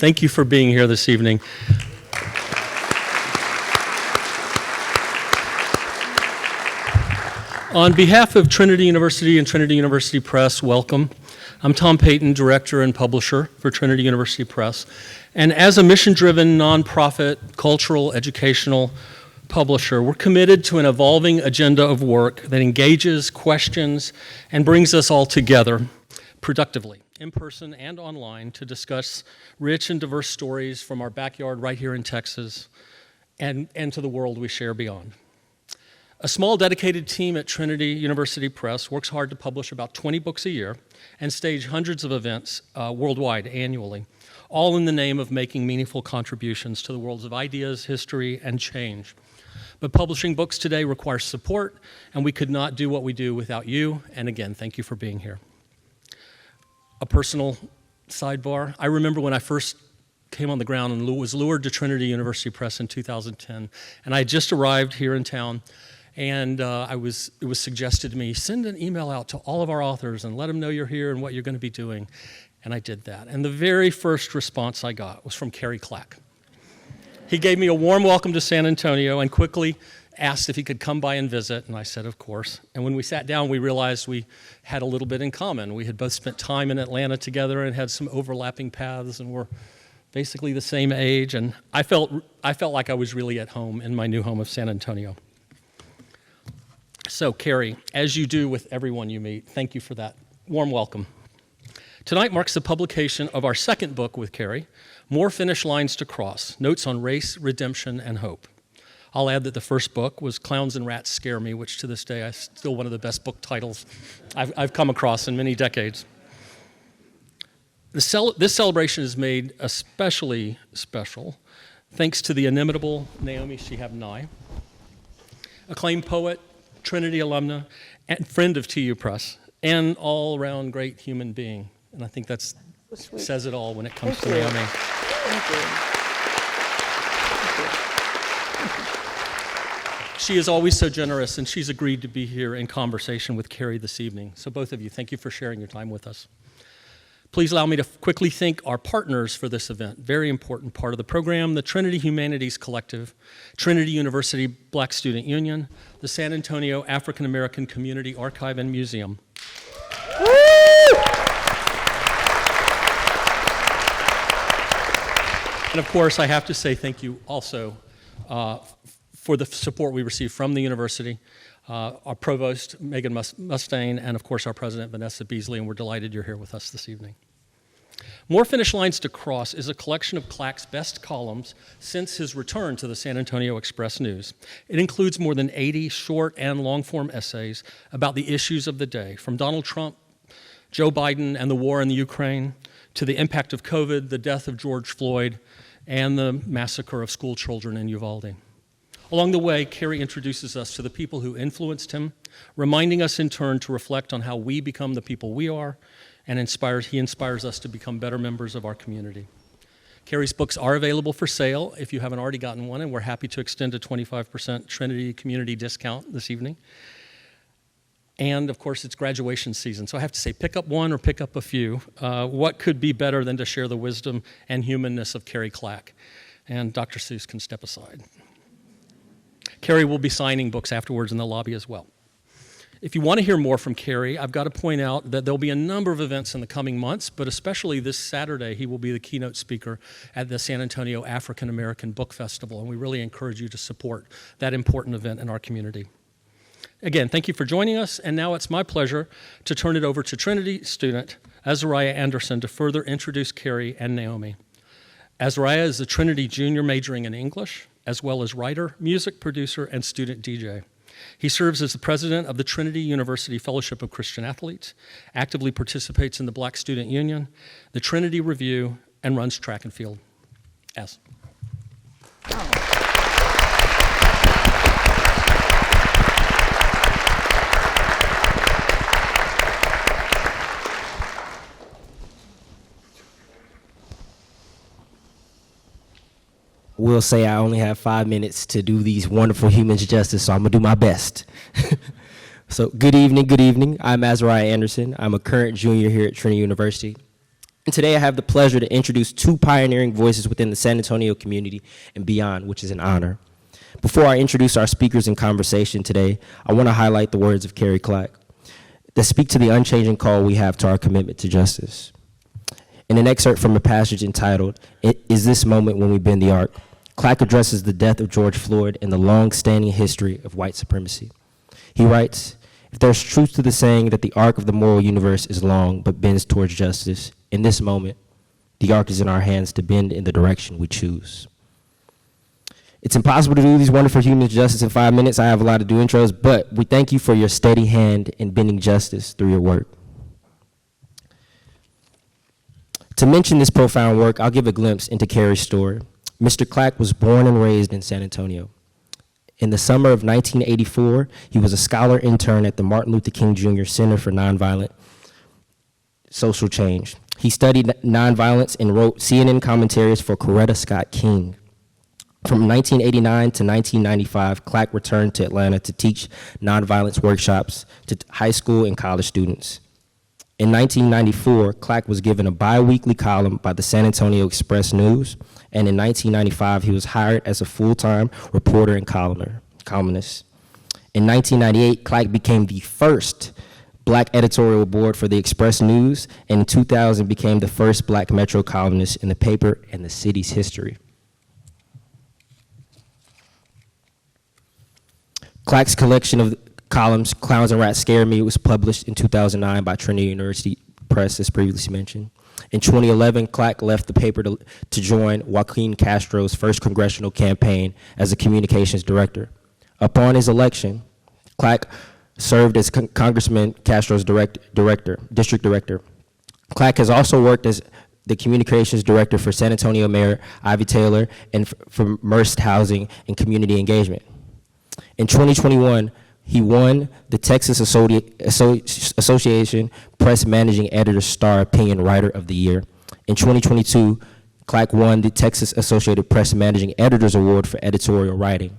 Thank you for being here this evening. On behalf of Trinity University and Trinity University Press, welcome. I'm Tom Payton, Director and Publisher for Trinity University Press. And as a mission-driven, nonprofit, cultural, educational publisher, we're committed to an evolving agenda of work that engages, questions, and brings us all together productively, in person and online, to discuss rich and diverse stories from our backyard right here in Texas and to the world we share beyond. A small dedicated team at Trinity University Press works hard to publish about 20 books a year and stage hundreds of events worldwide annually, all in the name of making meaningful contributions to the worlds of ideas, history, and change. But publishing books today requires support, and we could not do what we do without you, and again, thank you for being here. A personal sidebar, I remember when I first came on the ground and was lured to Trinity University Press in 2010, and I had just arrived here in town, and it was suggested to me, send an email out to all of our authors and let them know you're here and what you're going to be doing. And I did that. And the very first response I got was from Cary Clack. He gave me a warm welcome to San Antonio and quickly asked if he could come by and visit, and I said, of course. And when we sat down, we realized we had a little bit in common. We had both spent time in Atlanta together and had some overlapping paths, and were basically the same age. And I felt like I was really at home in my new home of San Antonio. So, Cary, as you do with everyone you meet, thank you for that warm welcome. Tonight marks the publication of our second book with Cary, More Finish Lines to Cross, Notes on Race, Redemption, and Hope. I'll add that the first book was Clowns and Rats Scare Me, which to this day is still one of the best book titles I've come across in many decades. This celebration is made especially special thanks to the inimitable Naomi Shihab, acclaimed poet, Trinity alumna, and friend of TU Press, and all-around great human being. And I think that says it all when it comes to Naomi. Thank you. She is always so generous, and she's agreed to be here in conversation with Cary this evening. So both of you, thank you for sharing your time with us. Please allow me to quickly thank our partners for this event, very important part of the program, the Trinity Humanities Collective, Trinity University Black Student Union, the San Antonio African American Community Archive and Museum. Woo! And of course, I have to say thank you also for the support we received from the university, our provost, Megan Mustaine, and of course our president, Vanessa Beasley, and we're delighted you're here with us this evening. More Finish Lines to Cross is a collection of Clack's best columns since his return to the San Antonio Express-News. It includes more than 80 short and long-form essays about the issues of the day, from Donald Trump, Joe Biden, and the war in the Ukraine, to the impact of COVID, the death of George Floyd, and the massacre of school children in Uvalde. Along the way, Cary introduces us to the people who influenced him, reminding us in turn to reflect on how we become the people we are, and he inspires us to become better members of our community. Cary's books are available for sale if you haven't already gotten one, and we're happy to extend a 25% Trinity community discount this evening. And of course, it's graduation season, so I have to say, pick up one or pick up a few. What could be better than to share the wisdom and humanness of Cary Clack? And Dr. Seuss can step aside. Cary will be signing books afterwards in the lobby as well. If you want to hear more from Cary, I've got to point out that there'll be a number of events in the coming months, but especially this Saturday, he will be the keynote speaker at the San Antonio African American Book Festival, and we really encourage you to support that important event in our community. Again, thank you for joining us, and now it's my pleasure to turn it over to Trinity student Azariah Anderson to further introduce Cary and Naomi. Azariah is a Trinity junior majoring in English, as well as writer, music producer, and student DJ. He serves as the president of the Trinity University Fellowship of Christian Athletes, actively participates in the Black Student Union, the Trinity Review, and runs track and field. Az. Will say I only have 5 minutes to do these wonderful humans justice, so I'm gonna do my best. So good evening. I'm Azariah Anderson. I'm a current junior here at Trinity University. And today I have the pleasure to introduce two pioneering voices within the San Antonio community and beyond, which is an honor. Before I introduce our speakers in conversation today, I want to highlight the words of Cary Clack that speak to the unchanging call we have to our commitment to justice. In an excerpt from a passage entitled, "It is this moment when we bend the arc," Clack addresses the death of George Floyd and the long-standing history of white supremacy. He writes, "If there's truth to the saying that the arc of the moral universe is long but bends towards justice, in this moment, the arc is in our hands to bend in the direction we choose." It's impossible to do these wonderful human justice in 5 minutes. I have a lot to do intros, but we thank you for your steady hand in bending justice through your work. To mention this profound work, I'll give a glimpse into Cary's story. Mr. Clack was born and raised in San Antonio. In the summer of 1984, he was a scholar intern at the Martin Luther King Jr. Center for Nonviolent Social Change. He studied nonviolence and wrote CNN commentaries for Coretta Scott King. From 1989 to 1995, Clack returned to Atlanta to teach nonviolence workshops to high school and college students. In 1994, Clack was given a bi-weekly column by the San Antonio Express News, and in 1995, he was hired as a full-time reporter and columnist. In 1998, Clack became the first Black editorial board for the Express News, and in 2000 became the first Black Metro columnist in the paper and the city's history. Clack's collection of columns, Clowns and Rats Scare Me, was published in 2009 by Trinity University Press, as previously mentioned. In 2011, Clack left the paper to join Joaquin Castro's first congressional campaign as a communications director. Upon his election, Clack served as Congressman Castro's district director. Clack has also worked as the communications director for San Antonio Mayor Ivy Taylor and for Merced Housing and Community Engagement. In 2021, he won the Texas Association Press Managing Editor Star Opinion Writer of the Year. In 2022, Clack won the Texas Associated Press Managing Editors Award for editorial writing.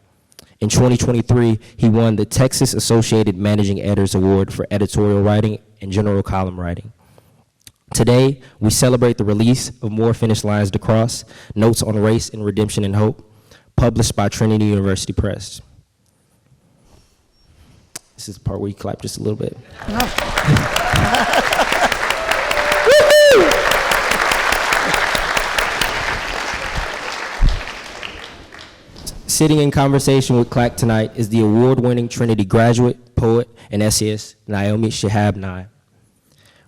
In 2023, he won the Texas Associated Managing Editors Award for editorial writing and general column writing. Today, we celebrate the release of More Finished Lines to Cross, Notes on Race and Redemption and Hope, published by Trinity University Press. This is the part where you clap just a little bit. Sitting in conversation with Clack tonight is the award-winning Trinity graduate, poet, and essayist, Naomi Shihab Nye.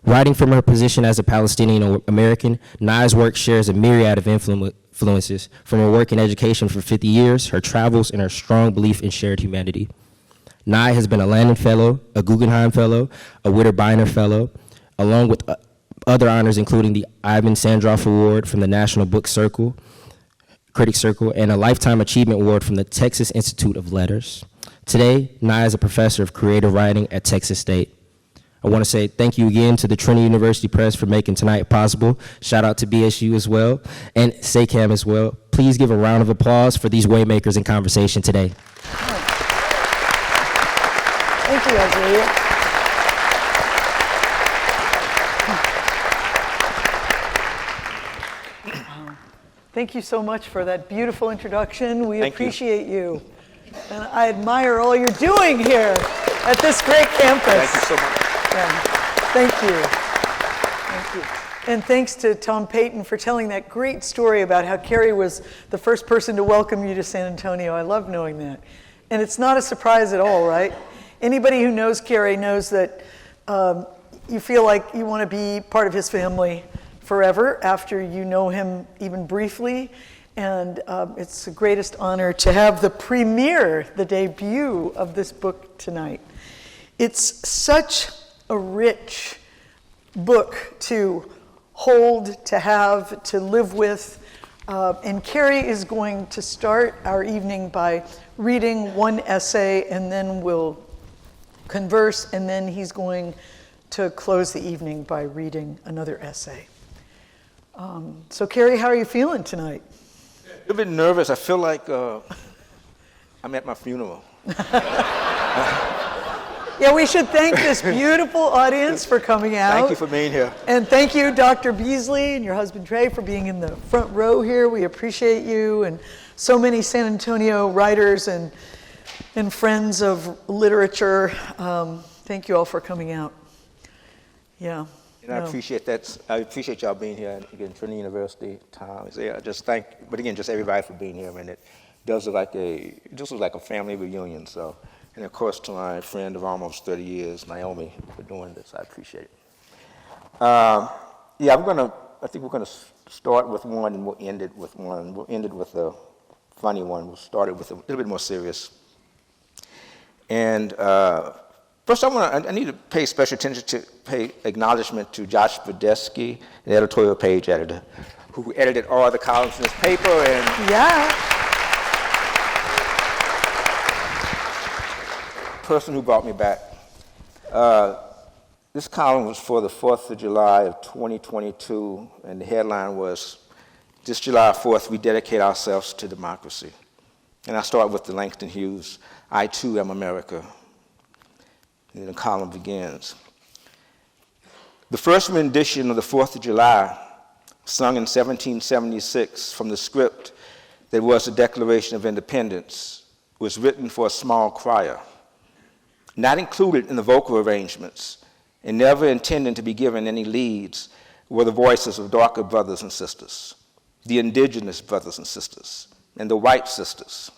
Writing from her position as a Palestinian American, Nye's work shares a myriad of influences, from her work in education for 50 years, her travels, and her strong belief in shared humanity. Nye has been a Landon Fellow, a Guggenheim Fellow, a Witter Bynner Fellow, along with other honors including the Ivan Sandroff Award from the National Book Circle, Critics Circle, and a Lifetime Achievement Award from the Texas Institute of Letters. Today, Nye is a professor of creative writing at Texas State. I want to say thank you again to the Trinity University Press for making tonight possible. Shout out to BSU as well, and SACAM as well. Please give a round of applause for these waymakers in conversation today. Thank you, Isaiah. Thank you so much for that beautiful introduction. We appreciate you. And I admire all you're doing here at this great campus. Thank you so much. Yeah. Thank you. Thank you. And thanks to Tom Payton for telling that great story about how Cary was the first person to welcome you to San Antonio. I love knowing that. And it's not a surprise at all, right? Anybody who knows Cary knows that you feel like you want to be part of his family forever after you know him even briefly. And it's the greatest honor to have the premiere, the debut of this book tonight. It's such a rich book to hold, to have, to live with. And Cary is going to start our evening by reading one essay, and then we'll converse, and then he's going to close the evening by reading another essay. So Cary, how are you feeling tonight? A little bit nervous. I feel like I'm at my funeral. Yeah, we should thank this beautiful audience for coming out. Thank you for being here. And thank you, Dr. Beasley and your husband Trey, for being in the front row here. We appreciate you, and so many San Antonio writers and friends of literature. Thank you all for coming out. Yeah. And I appreciate that. I appreciate y'all being here. And again, Trinity University, Tom. Yeah, just everybody for being here. And it does look like a family reunion. So, and of course to my friend of almost 30 years, Naomi, for doing this. I appreciate it. I think we're gonna start with one and we'll end it with one. We'll end it with a funny one. We'll start it with a little bit more serious. And first, I need to pay special attention pay acknowledgement to Josh Badesky, the editorial page editor, who edited all the columns in this paper. And Yeah. person who brought me back. This column was for the 4th of July of 2022, and the headline was, "This July 4th, we dedicate ourselves to democracy." And I start with the Langston Hughes, "I too am America." And the column begins. The first rendition of the 4th of July, sung in 1776 from the script that was the Declaration of Independence, was written for a small choir, not included in the vocal arrangements and never intended to be given any leads, were the voices of darker brothers and sisters, the indigenous brothers and sisters, and the white sisters.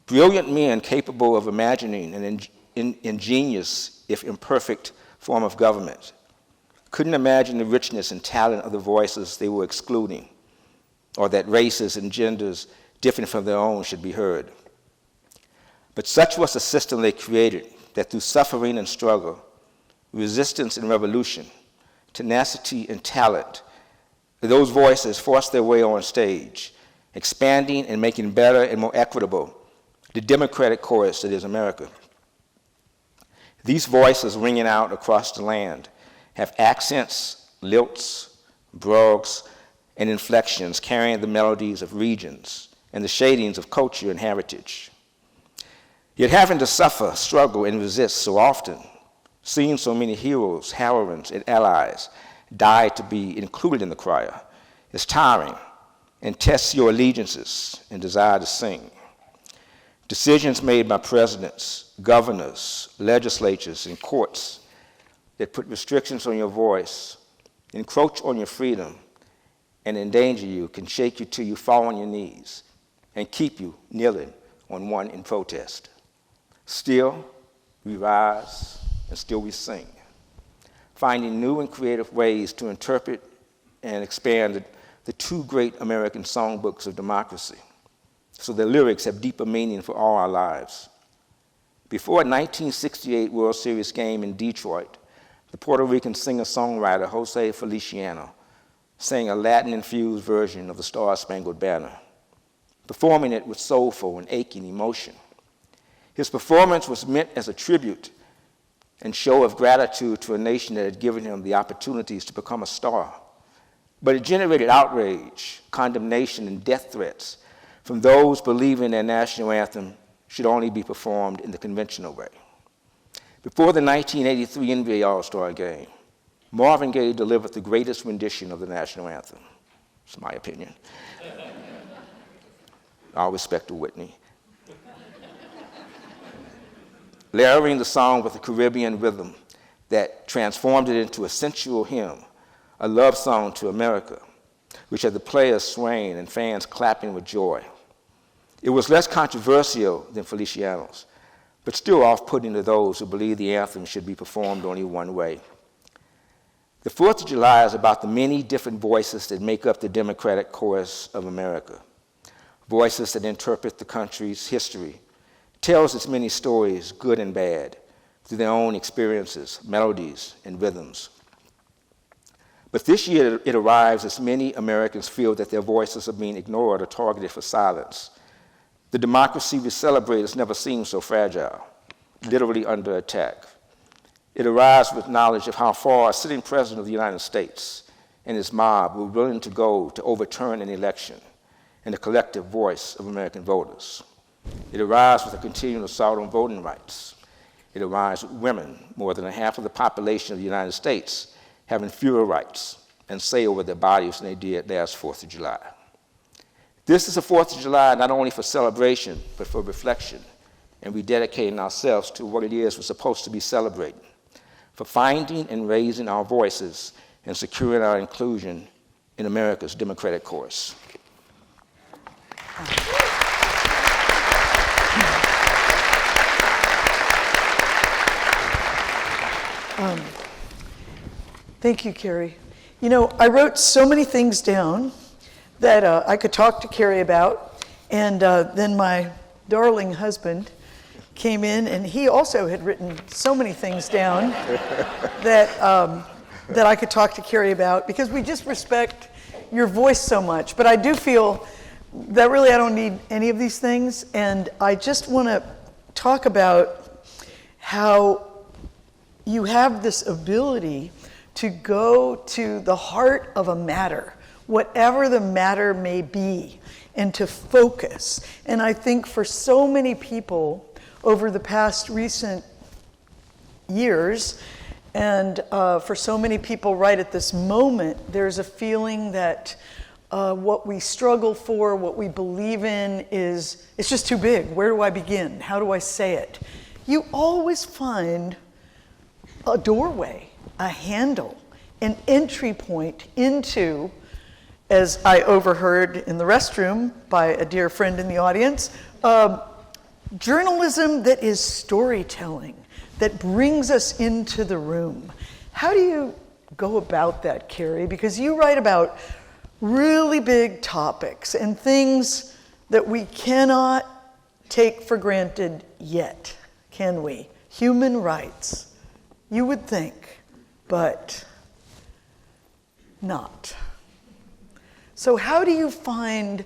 Brilliant men capable of imagining an ingenious, if imperfect, form of government couldn't imagine the richness and talent of the voices they were excluding, or that races and genders different from their own should be heard. But such was the system they created, that through suffering and struggle, resistance and revolution, tenacity and talent, those voices forced their way on stage, expanding and making better and more equitable the democratic chorus that is America. These voices ringing out across the land have accents, lilts, brogues, and inflections carrying the melodies of regions and the shadings of culture and heritage. Yet having to suffer, struggle, and resist so often, seeing so many heroes, heroines, and allies die to be included in the choir, is tiring and tests your allegiances and desire to sing. Decisions made by presidents, governors, legislatures, and courts that put restrictions on your voice, encroach on your freedom, and endanger you can shake you till you fall on your knees and keep you kneeling on one in protest. Still, we rise and still we sing, finding new and creative ways to interpret and expand the two great American songbooks of democracy, so the lyrics have deeper meaning for all our lives. Before a 1968 World Series game in Detroit, the Puerto Rican singer-songwriter Jose Feliciano sang a Latin-infused version of the Star-Spangled Banner, performing it with soulful and aching emotion. His performance was meant as a tribute and show of gratitude to a nation that had given him the opportunities to become a star. But it generated outrage, condemnation, and death threats from those believing their national anthem should only be performed in the conventional way. Before the 1983 NBA All-Star Game, Marvin Gaye delivered the greatest rendition of the national anthem. It's my opinion. All respect to Whitney. Layering the song with a Caribbean rhythm that transformed it into a sensual hymn, a love song to America, which had the players swaying and fans clapping with joy. It was less controversial than Feliciano's, but still off-putting to those who believe the anthem should be performed only one way. The 4th of July is about the many different voices that make up the democratic chorus of America, voices that interpret the country's history, tells its many stories, good and bad, through their own experiences, melodies, and rhythms. But this year it arrives as many Americans feel that their voices are being ignored or targeted for silence. The democracy we celebrate has never seemed so fragile, literally under attack. It arrives with knowledge of how far a sitting president of the United States and his mob were willing to go to overturn an election and the collective voice of American voters. It arrives with a continual assault on voting rights. it arrives with women, more than half of the population of the United States, having fewer rights and say over their bodies than they did last 4th of July. This is the 4th of July not only for celebration, but for reflection and rededicating ourselves to what it is we're supposed to be celebrating, for finding and raising our voices and securing our inclusion in America's democratic course. Thank you, Cary. You know, I wrote so many things down that I could talk to Cary about, and then my darling husband came in, and he also had written so many things down that I could talk to Cary about, because we just respect your voice so much. But I do feel that really I don't need any of these things, and I just want to talk about how you have this ability to go to the heart of a matter, whatever the matter may be, and to focus. And I think for so many people over the past recent years, and for so many people right at this moment, there's a feeling that what we struggle for, what we believe in it's just too big. Where do I begin? How do I say it? You always find a doorway, a handle, an entry point into, as I overheard in the restroom by a dear friend in the audience, journalism that is storytelling, that brings us into the room. How do you go about that, Cary? Because you write about really big topics and things that we cannot take for granted yet, can we? Human rights. You would think, but not. So how do you find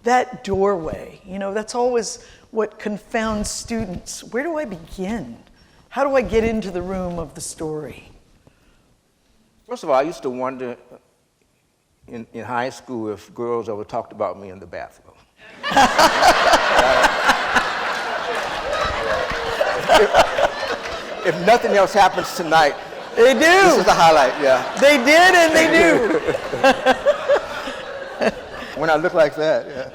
that doorway? You know, that's always what confounds students. Where do I begin? How do I get into the room of the story? First of all, I used to wonder in high school if girls ever talked about me in the bathroom. If nothing else happens tonight, They do. this is the highlight, yeah. They did and they do. When I look like that, yeah.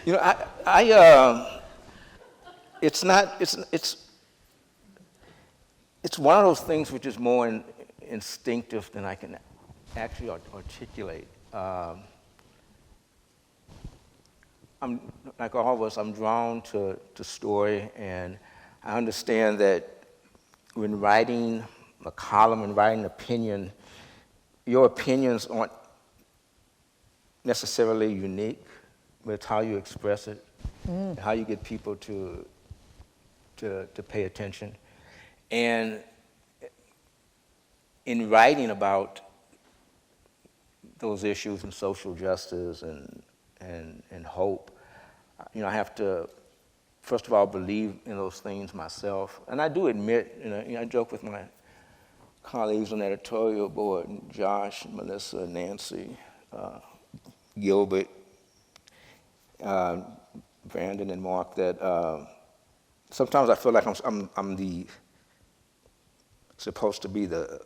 You know, it's one of those things which is more instinctive than I can actually articulate. I'm like all of us. I'm drawn to story, and I understand that when writing a column and writing an opinion, your opinions aren't necessarily unique, but it's how you express it, and how you get people to pay attention. And in writing about those issues and social justice and hope, you know, I have to, first of all, believe in those things myself. And I do admit, you know, I joke with my colleagues on the editorial board, Josh, Melissa, Nancy, Gilbert, Brandon, and Mark, that sometimes I feel like I'm supposed to be the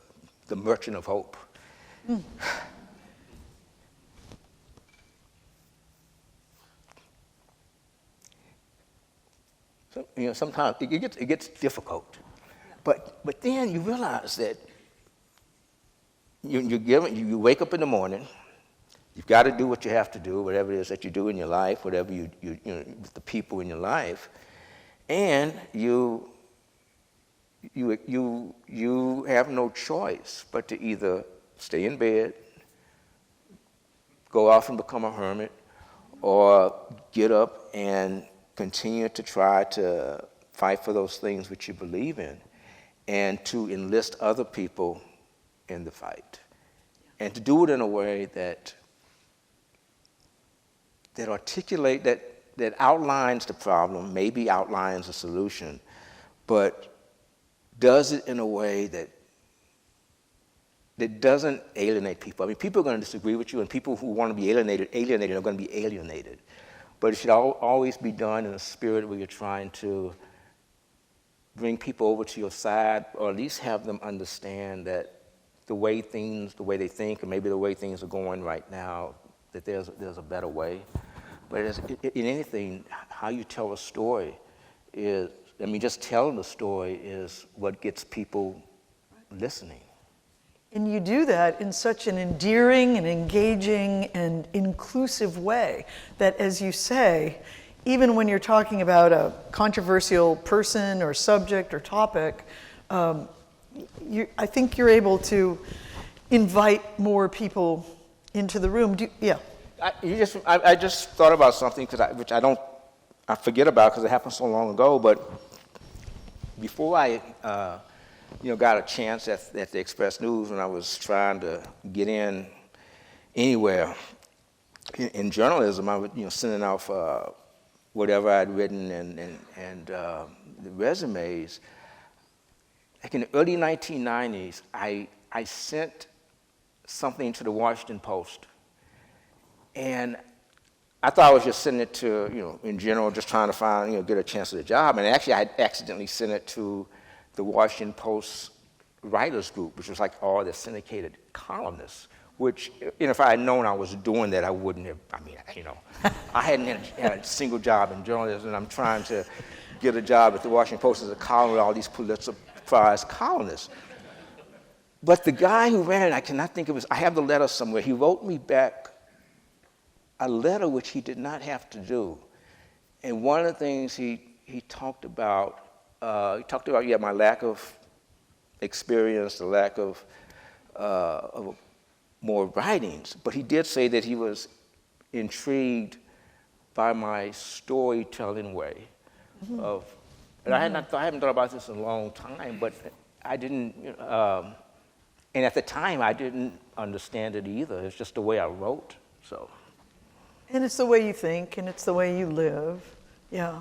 merchant of hope. So, you know, sometimes it gets difficult, but then you realize that you wake up in the morning. You've got to do what you have to do, whatever it is that you do in your life, whatever you know, with the people in your life, and you have no choice but to either stay in bed, go off and become a hermit, or get up and continue to try to fight for those things which you believe in, and to enlist other people in the fight, and to do it in a way that articulate, that outlines the problem, maybe outlines a solution, but does it in a way that doesn't alienate people. I mean, people are going to disagree with you, and people who want to be alienated are going to be alienated. but it should always be done in a spirit where you're trying to bring people over to your side, or at least have them understand that the way they think, or maybe the way things are going right now, that there's a better way. But in anything, how you tell a story is, just telling the story is what gets people listening. And you do that in such an endearing and engaging and inclusive way that, as you say, even when you're talking about a controversial person or subject or topic, I think you're able to invite more people into the room. I just thought about something which I forget about because it happened so long ago. But before I got a chance at the Express News, when I was trying to get in anywhere in journalism, I was sending off whatever I'd written and the resumes. Like in the early 1990s, I sent something to the Washington Post, and I thought I was just sending it to, in general, just trying to find, get a chance at a job. And actually, I accidentally sent it to the Washington Post writers group, which was like all the syndicated columnists, which, if I had known I was doing that, I wouldn't have, I hadn't had a single job in journalism, and I'm trying to get a job at the Washington Post as a columnist with all these Pulitzer Prize columnists. But the guy who ran it, I cannot think of his, I have the letter somewhere, he wrote me back a letter which he did not have to do. And one of the things he talked about, my lack of experience, the lack of more writings, but he did say that he was intrigued by my storytelling way of, and I haven't thought about this in a long time, but I didn't, and at the time I didn't understand it either. It's just the way I wrote, so. And it's the way you think, and it's the way you live, yeah.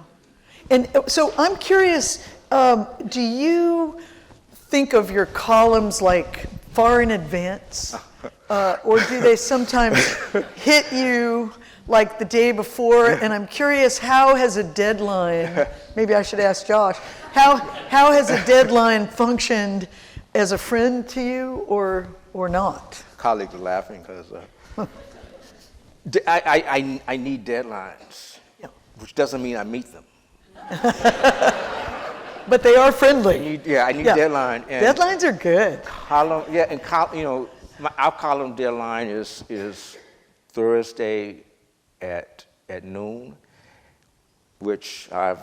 And so I'm curious, do you think of your columns like far in advance? Or do they sometimes hit you like the day before? And I'm curious, how has a deadline, maybe I should ask Josh, how has a deadline functioned as a friend to you or not? Colleagues are laughing because I need deadlines, which doesn't mean I meet them. But they are friendly. I need deadline. And deadlines are good. Our column deadline is Thursday at noon, which I've,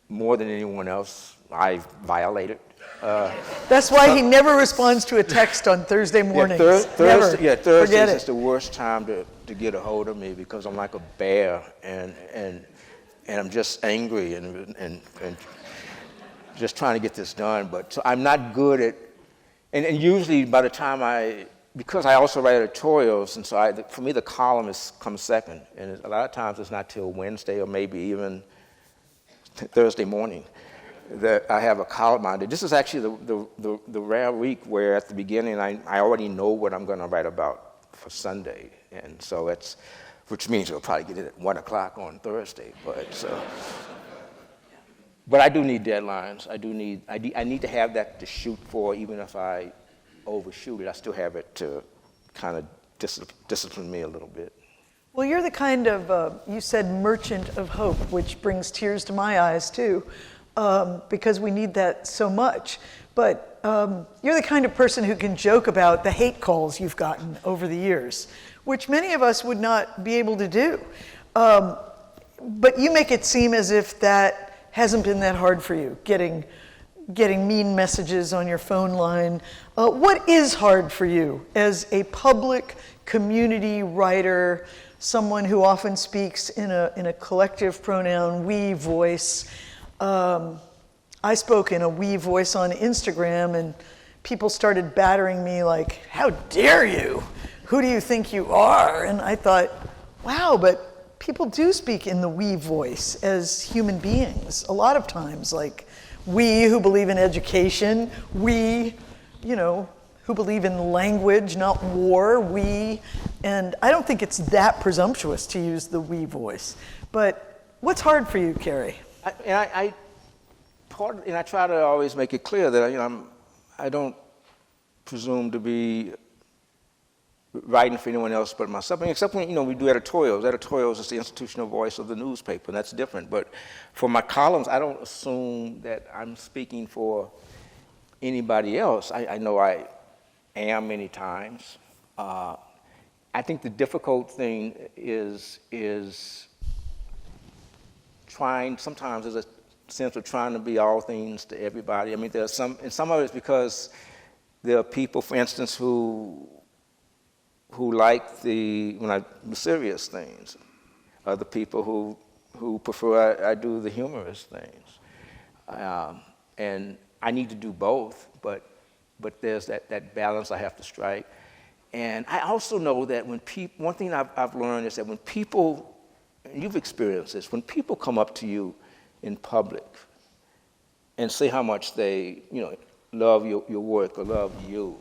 more than anyone else, I've violated. That's why he never responds to a text on Thursday mornings. Thursdays is the worst time to get a hold of me because I'm like a bear and I'm just angry and just trying to get this done. But so I'm not good at, and usually by the time because I also write editorials, and so for me the column comes second, and a lot of times it's not till Wednesday or maybe even Thursday morning that I have a column on it. This is actually the rare week where at the beginning I already know what I'm going to write about for Sunday, and so which means we'll probably get it at 1 o'clock on Thursday. But I do need deadlines. I need to have that to shoot for, even if I overshoot it. I still have it to kind of discipline me a little bit. Well, you're the kind of, you said merchant of hope, which brings tears to my eyes too, because we need that so much. But you're the kind of person who can joke about the hate calls you've gotten over the years, which many of us would not be able to do. But you make it seem as if that hasn't been that hard for you, getting mean messages on your phone line. What is hard for you as a public community writer, someone who often speaks in a collective pronoun, we voice? I spoke in a we voice on Instagram, and people started battering me like, how dare you? Who do you think you are? And I thought, wow, but people do speak in the we voice as human beings a lot of times, like we who believe in education, we, who believe in language, not war, we, And I don't think it's that presumptuous to use the we voice. But what's hard for you, Cary? I try to always make it clear that I don't presume to be writing for anyone else but myself. I mean, except when we do editorials. Editorials is the institutional voice of the newspaper, and that's different. But for my columns, I don't assume that I'm speaking for anybody else. I know I am many times. I think the difficult thing is trying. Sometimes there's a sense of trying to be all things to everybody. I mean, and some of it's because there are people, for instance, who like the serious things. Other people who prefer I do the humorous things. And I need to do both, but there's that balance I have to strike. And I also know that when one thing I've learned is that when people, and you've experienced this, when people come up to you in public and say how much they love your work or love you,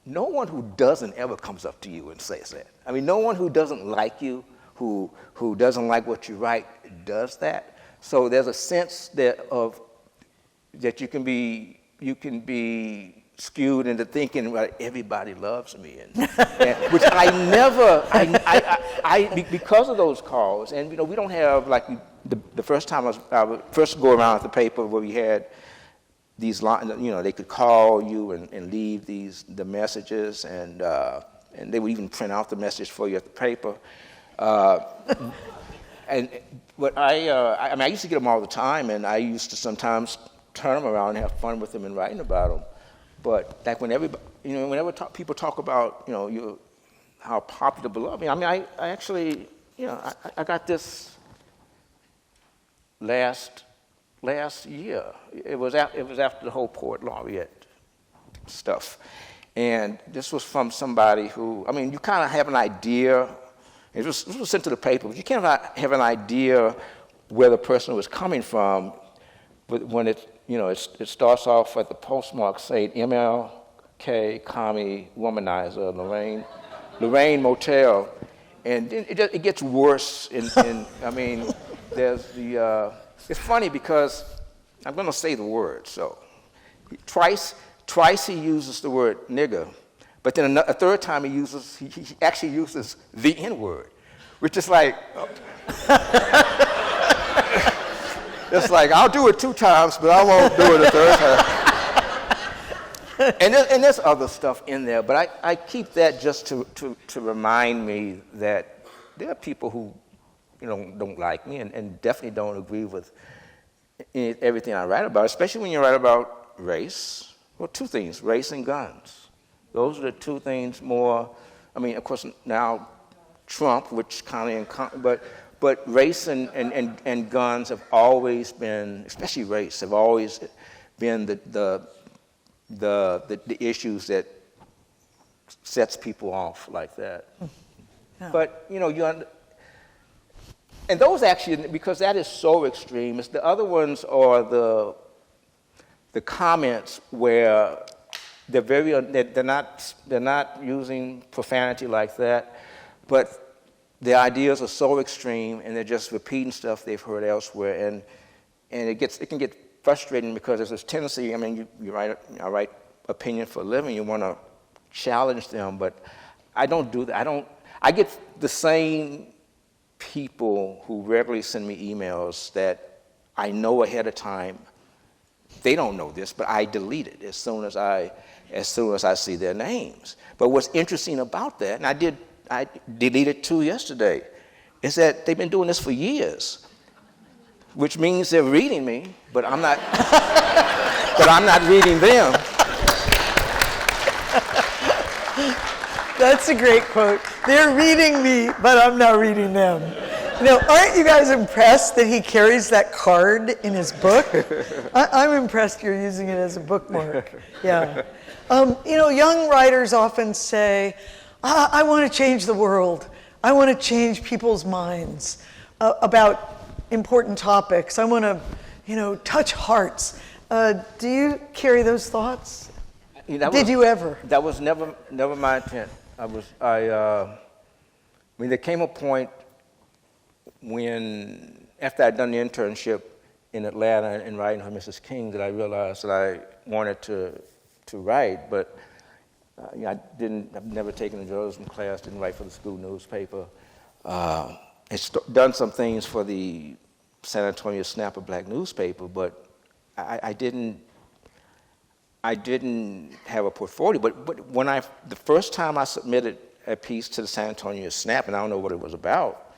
no one who doesn't ever comes up to you and says that. I mean, no one who doesn't like you, who doesn't like what you write, does that. So there's a sense that you can be skewed into thinking, well, everybody loves me, and which I never, because of those calls, and we don't have like the first time I would first go around at the paper where we had these lines, they could call you and leave the messages, and they would even print out the message for you at the paper. But I used to get them all the time, and I used to sometimes turn them around and have fun with them and writing about them. But like whenever people talk about how popular, beloved, I actually I got this last year. It was after the whole Poet Laureate stuff, and this was from somebody who, you kind of have an idea. It was sent to the paper, but you kind of have an idea where the person was coming from. But when it starts off at the postmark saying MLK, commie, womanizer, Lorraine Motel, and then it gets worse. There's the. It's funny because I'm going to say the word. So twice he uses the word nigger, but then a third time he actually uses the N-word, which is like. It's like, I'll do it 2 times, but I won't do it a third time. And there's other stuff in there, but I keep that just to remind me that there are people who don't like me and definitely don't agree with everything I write about, especially when you write about race. Well, 2 things, race and guns. Those are the 2 things more, of course, now Trump, which kind of, but race and guns have always been, especially race, have always been the issues that sets people off like that. Yeah. But and those actually, because that is so extreme, the other ones are the comments where they're not using profanity like that, but the ideas are so extreme, and they're just repeating stuff they've heard elsewhere, and it can get frustrating because there's this tendency. I write opinion for a living. You want to challenge them, but I don't do that. I get the same people who regularly send me emails that I know ahead of time. They don't know this, but I delete it as soon as I see their names. But what's interesting about that, and I deleted 2 yesterday, is that they've been doing this for years, which means they're reading me, but I'm not. But I'm not reading them. That's a great quote. They're reading me, but I'm not reading them. Aren't you guys impressed that he carries that card in his book? I'm impressed you're using it as a bookmark. Yeah. Young writers often say, I want to change the world. I want to change people's minds about important topics. I want to, touch hearts. Do you carry those thoughts? Did you ever? That was never my intent. There came a point when, after I'd done the internship in Atlanta and writing for Mrs. King, that I realized that I wanted to write, but I've never taken a journalism class, didn't write for the school newspaper. It's done some things for the San Antonio Snapper Black newspaper, but I didn't have a portfolio. But when the first time I submitted a piece to the San Antonio Snap, and I don't know what it was about,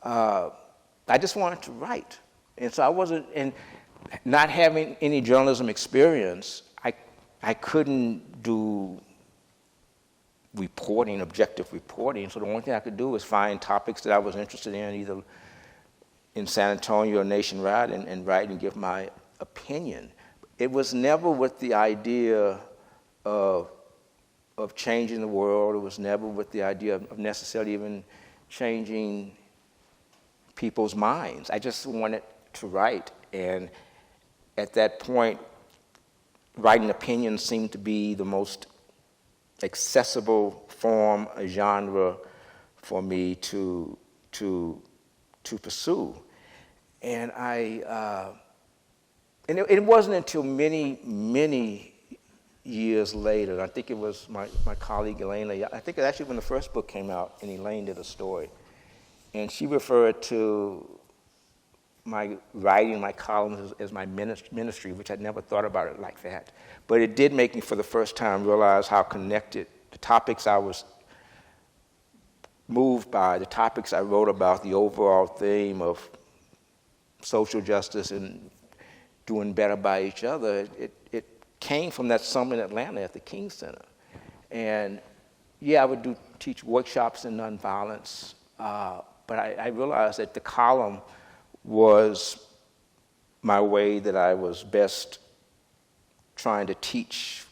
I just wanted to write. And so I wasn't, and not having any journalism experience, I couldn't do reporting, objective reporting. So the only thing I could do was find topics that I was interested in, either in San Antonio or nationwide, and write and give my opinion. It was never with the idea of changing the world. It was never with the idea of necessarily even changing people's minds. I just wanted to write, and at that point, writing opinions seemed to be the most accessible form, a genre for me to pursue. And it wasn't until many years later, I think it was my colleague Elaine, I think actually when the first book came out, and Elaine did a story, and she referred to my writing, my columns, as my ministry, which I'd never thought about it like that. But it did make me, for the first time, realize how connected the topics I was moved by, the topics I wrote about, the overall theme of social justice and doing better by each other, it came from that summer in Atlanta at the King Center. And yeah, I would teach workshops in nonviolence, but I realized that the column was my way that I was best trying to teach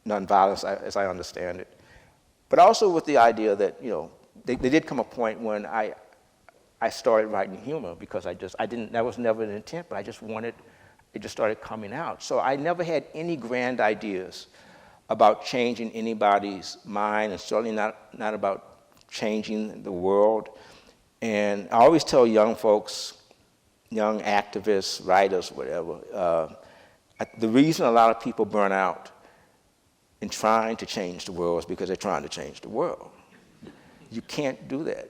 nonviolence as I understand it. But also with the idea that, there did come a point when I started writing humor, because that was never an intent, but it just started coming out. So I never had any grand ideas about changing anybody's mind, and certainly not about changing the world. And I always tell young folks, young activists, writers, whatever, the reason a lot of people burn out in trying to change the world is because they're trying to change the world. You can't do that.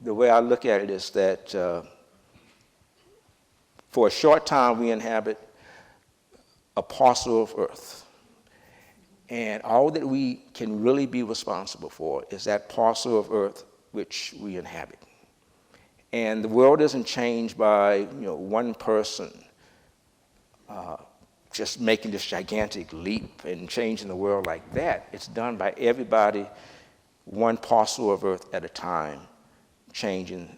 The way I look at it is that for a short time we inhabit a parcel of earth. And all that we can really be responsible for is that parcel of earth which we inhabit. And the world isn't changed by one person just making this gigantic leap and changing the world like that. It's done by everybody, one parcel of earth at a time, changing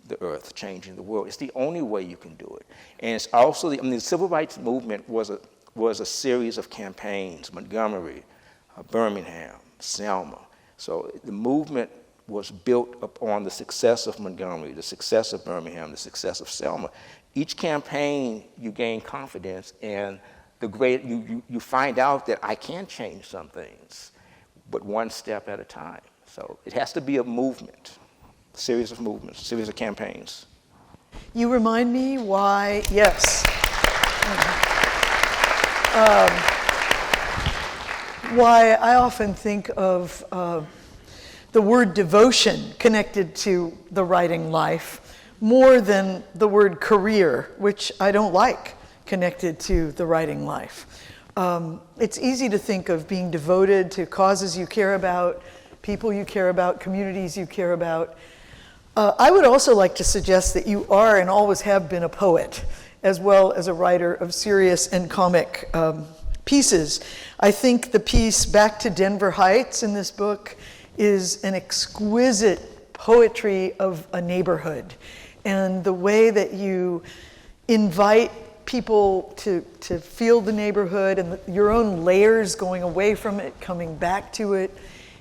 the earth, changing the world. It's the only way you can do it. And it's also, the civil rights movement was a series of campaigns: Montgomery, Birmingham, Selma. So the movement was built upon the success of Montgomery, the success of Birmingham, the success of Selma. Each campaign, you gain confidence, and you find out that I can change some things, but one step at a time. So it has to be a movement, a series of movements, a series of campaigns. You remind me why, yes. Why I often think of the word devotion connected to the writing life more than the word career, which I don't like, connected to the writing life. It's easy to think of being devoted to causes you care about, people you care about, communities you care about. I would also like to suggest that you are and always have been a poet, as well as a writer of serious and comic pieces. I think the piece Back to Denver Heights in this book is an exquisite poetry of a neighborhood, and the way that you invite people to feel the neighborhood and your own layers going away from it, coming back to it.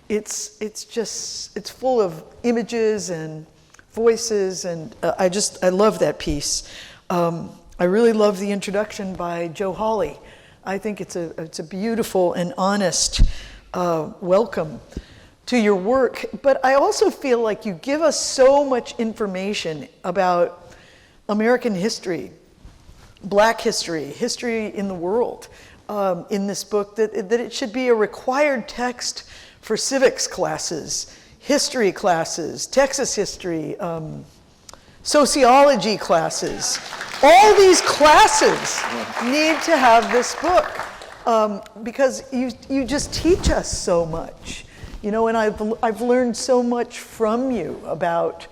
It's full of images and voices, and I love that piece. I really love the introduction by Joe Hawley. I think it's a beautiful and honest welcome to your work. But I also feel like you give us so much information about American history, Black history, history in the world, in this book, that it should be a required text for civics classes, history classes, Texas history, sociology classes. All these classes need to have this book because you just teach us so much, and I've learned so much from you about,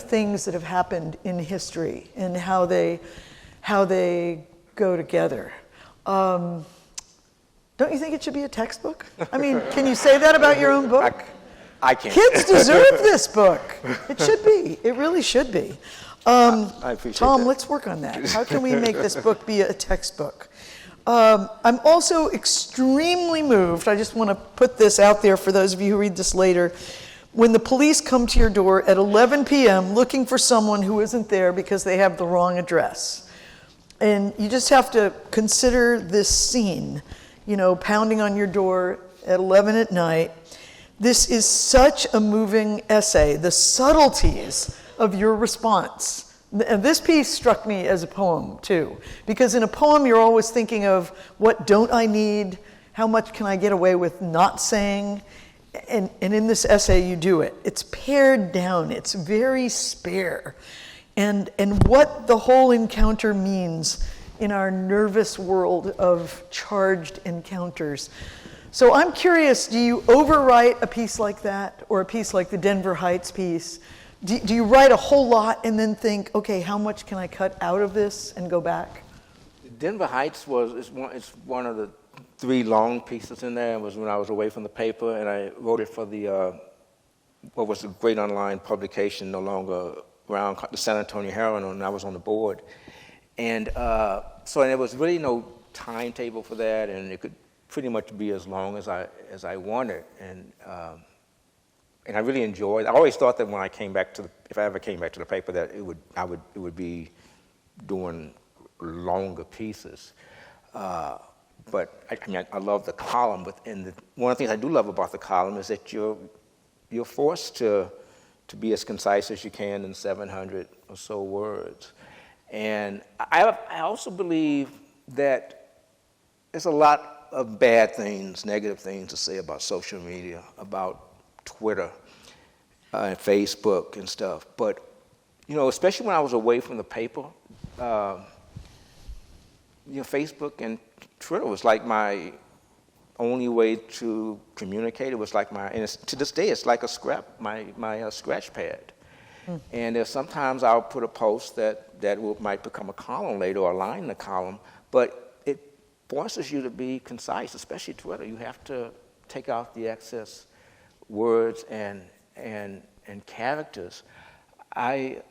things that have happened in history and how they go together. Don't you think it should be a textbook? I mean, can you say that about your own book? I can't. Kids deserve this book. It should be. It really should be. I appreciate Tom, that. let's work on that. How can we make this book be a textbook? I'm also extremely moved. I just want to put this out there for those of you who read this later. When the police come to your door at 11 p.m. looking for someone who isn't there because they have the wrong address. And you just have to consider this scene, pounding on your door at 11 at night. This is such a moving essay, the subtleties of your response. And this piece struck me as a poem, too, because in a poem, you're always thinking of what don't I need, how much can I get away with not saying, and in this essay, you do it. It's pared down, it's very spare, and what the whole encounter means in our nervous world of charged encounters. So I'm curious, do you overwrite a piece like that, or a piece like the Denver Heights piece? Do you write a whole lot and then think, okay, how much can I cut out of this and go back? Denver Heights it's one of the 3 long pieces in there. It was when I was away from the paper, and I wrote it for the what was a great online publication no longer around, the San Antonio Herald, and I was on the board. And so there was really no timetable for that, and it could pretty much be as long as I wanted. And I really enjoyed it. I always thought that when I came back if I ever came back to the paper, that it would be doing longer pieces. But I love the column. One of the things I do love about the column is that you're forced to be as concise as you can in 700 or so words. And I also believe that there's a lot of bad things, negative things to say about social media, about Twitter and Facebook and stuff. But, especially when I was away from the paper, Facebook and Twitter was like my only way to communicate. It was like to this day, it's like my scratch pad. And there's sometimes I'll put a post that might become a column later, or a line in a column, but it forces you to be concise, especially Twitter. You have to take out the excess words and characters. I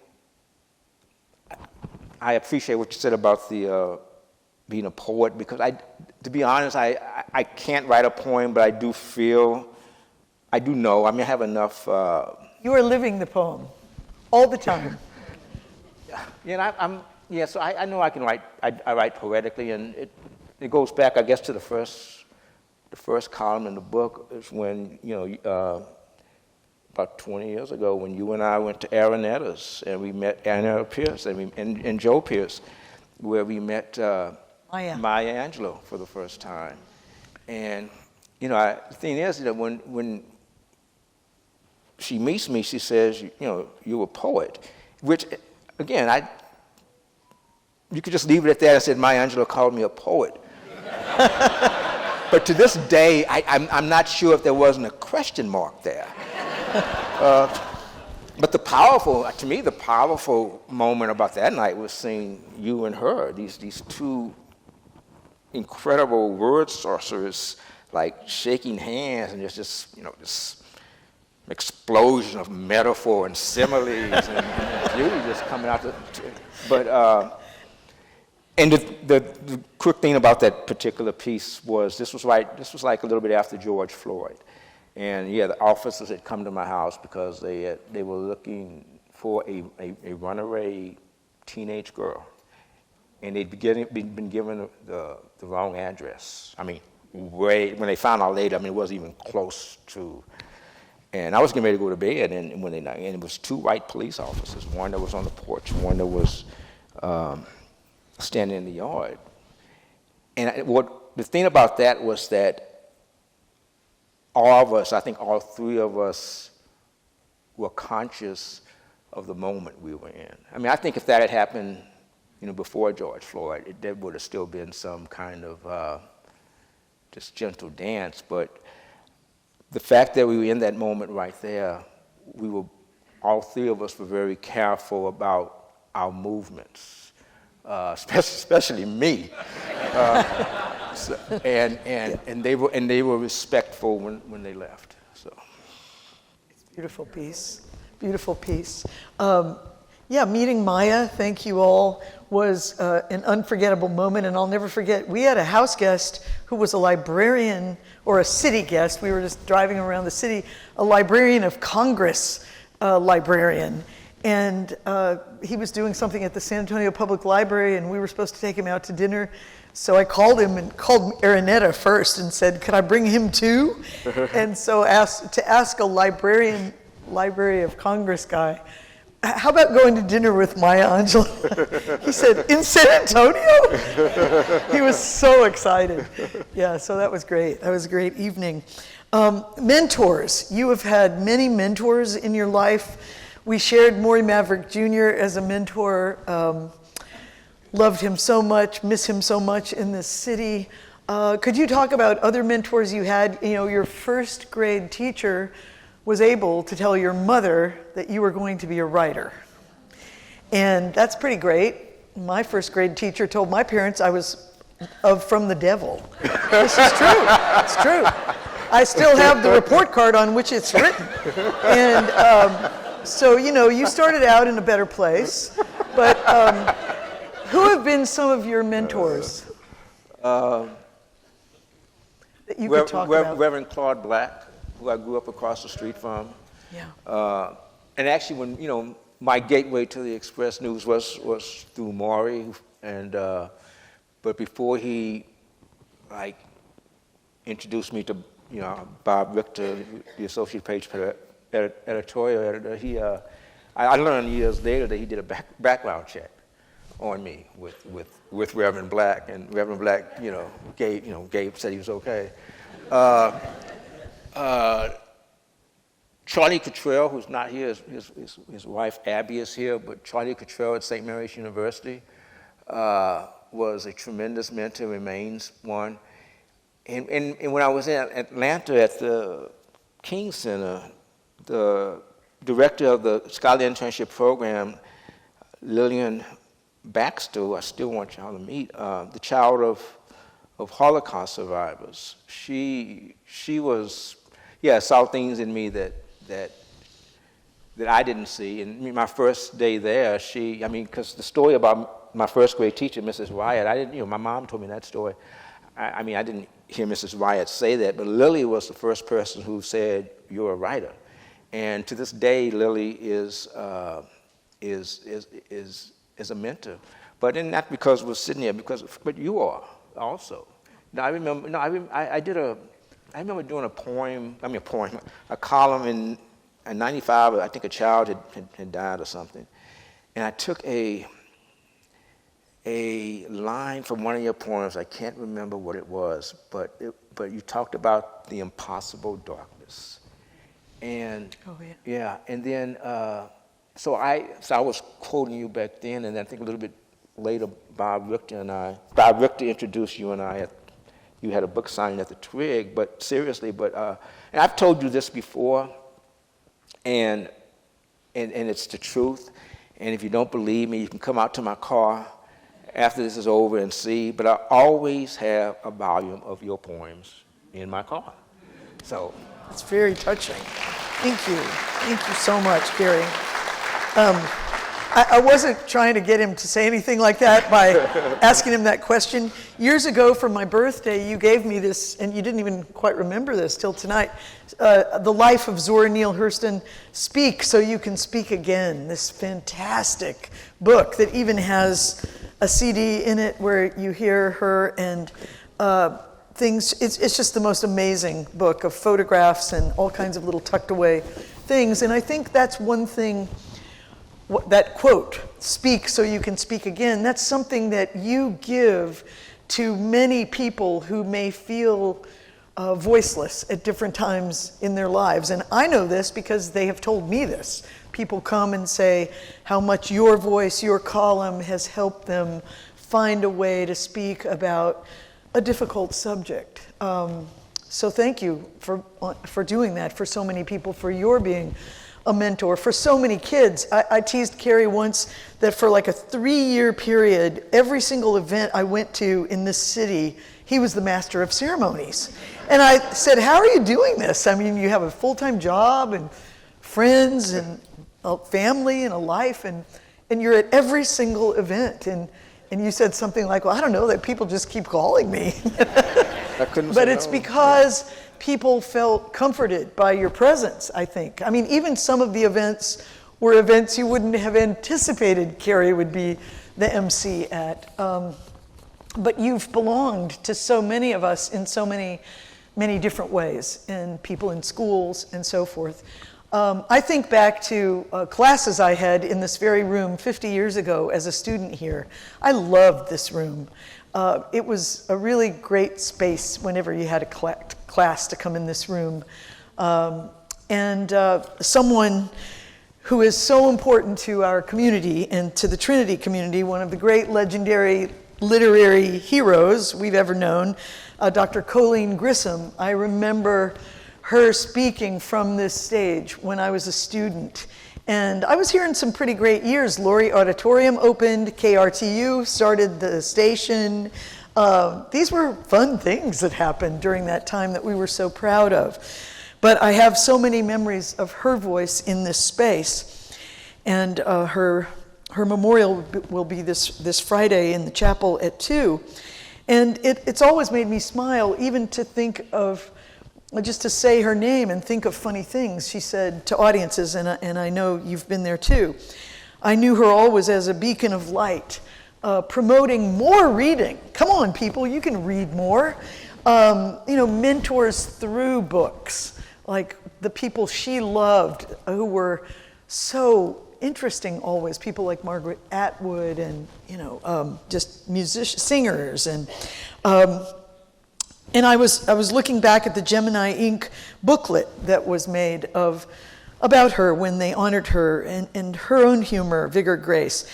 appreciate what you said about the being a poet, because to be honest, I can't write a poem, but I do know. I have enough. You are living the poem all the time. So I know I can write. I write poetically, and it goes back, I guess, to the first column in the book. Is when about 20 years ago, when you and I went to Arenetta's, and we met Anna Pierce and Joe Pierce, where we met Maya Angelou for the first time. And the thing is that when she meets me, she says, you're a poet, which, again, you could just leave it at that and said, Maya Angelou called me a poet. But to this day, I'm not sure if there wasn't a question mark there. But to me, the powerful moment about that night was seeing you and her, these 2 incredible word sorcerers, like shaking hands, and just this explosion of metaphor and similes and beauty just coming out. And the quick thing about that particular piece was this was like a little bit after George Floyd. And the officers had come to my house because they were looking for a runaway teenage girl, and they'd been given the wrong address. when they found out later, I mean, it wasn't even close to. And I was getting ready to go to bed, and it was 2 white police officers, one that was on the porch, one that was standing in the yard. And the thing about that was that all of us, I think all 3 of us, were conscious of the moment we were in. I mean, I think if that had happened, before George Floyd, there would have still been some kind of just gentle dance. But the fact that we were in that moment right there, all 3 of us were very careful about our movements, especially me. And they were respectful when they left. So. Beautiful piece. Beautiful piece. Meeting Maya, thank you all, was an unforgettable moment, and I'll never forget. We had a house guest who was a librarian, or a city guest. We were just driving around the city, a Librarian of Congress librarian. And he was doing something at the San Antonio Public Library, and we were supposed to take him out to dinner. So I called him and called Araneta first and said, could I bring him too? And so to ask a Library of Congress guy, how about going to dinner with Maya Angelou? He said, in San Antonio? He was so excited. Yeah, so that was great. That was a great evening. Mentors. You have had many mentors in your life. We shared Maury Maverick Jr. as a mentor. Loved him so much, miss him so much in this city. Could you talk about other mentors you had? Your first grade teacher was able to tell your mother that you were going to be a writer. And that's pretty great. My first grade teacher told my parents I was from the devil. This is true. It's true. I still have the report card on which it's written. And so, you started out in a better place. But who have been some of your mentors that you could talk about? Reverend Claude Black, who I grew up across the street from. Yeah. And actually, when my gateway to the Express News was through Maury, and but before he introduced me to Bob Richter, the associate page editorial editor, I learned years later that he did a background check on me with Reverend Black, and Reverend Black Gabe said he was okay. Charlie Cottrell, who's not here, his wife Abby is here, but Charlie Cottrell at St. Mary's University was a tremendous mentor, remains one. And when I was in Atlanta at the King Center, the director of the Scholarly Internship Program, Lillian Baxter, I still want y'all to meet, the child of Holocaust survivors. She saw things in me that I didn't see. And my first day there, because the story about my first grade teacher, Mrs. Wyatt, my mom told me that story. I didn't hear Mrs. Wyatt say that, but Lily was the first person who said, "You're a writer." And to this day, Lily is a mentor. But not because we're sitting here, but you are also. Now, I remember doing a column in 95, I think a child had died or something. And I took a line from one of your poems, I can't remember what it was, but you talked about the impossible darkness. And and then so I was quoting you back then, and I think a little bit later Bob Richter introduced you and I you had a book signing at the Twig, but seriously, and I've told you this before, and it's the truth, and if you don't believe me, you can come out to my car after this is over and see, but I always have a volume of your poems in my car. So. It's very touching. Thank you. Thank you so much, Cary. I wasn't trying to get him to say anything like that by asking him that question. Years ago for my birthday, you gave me this, and you didn't even quite remember this till tonight, The Life of Zora Neale Hurston, Speak So You Can Speak Again, this fantastic book that even has a CD in it where you hear her, and things. It's just the most amazing book of photographs and all kinds of little tucked away things. And I think that's one thing, that quote, "Speak so you can speak again," that's something that you give to many people who may feel voiceless at different times in their lives. And I know this because they have told me this. People come and say how much your voice, your column has helped them find a way to speak about a difficult subject. So thank you for doing that for so many people, for your being a mentor for so many kids. I teased Cary once that for like a 3-year period, every single event I went to in this city, he was the master of ceremonies. And I said, how are you doing this? I mean, you have a full-time job and friends and a family and a life, and you're at every single event. And you said something like, well, I don't know, that people just keep calling me. But it's because people felt comforted by your presence, I think. I mean, even some of the events were events you wouldn't have anticipated Cary would be the MC at. But you've belonged to so many of us in so many, many different ways, and people in schools and so forth. I think back to classes I had in this very room 50 years ago as a student here. I loved this room. It was a really great space whenever you had a class to come in this room. Someone who is so important to our community and to the Trinity community, one of the great legendary literary heroes we've ever known, Dr. Colleen Grissom. I remember her speaking from this stage when I was a student. And I was here in some pretty great years. Laurie Auditorium opened, KRTU started the station. These were fun things that happened during that time that we were so proud of. But I have so many memories of her voice in this space. And her memorial will be this Friday in the chapel at 2. And it's always made me smile, even to think of, just to say her name and think of funny things she said to audiences, and I know you've been there too. I knew her always as a beacon of light, promoting more reading. Come on, people, you can read more. Mentors through books, like the people she loved who were so interesting always, people like Margaret Atwood and, just singers. And I was looking back at the Gemini Inc. booklet that was made about her when they honored her and her own humor, vigor, grace.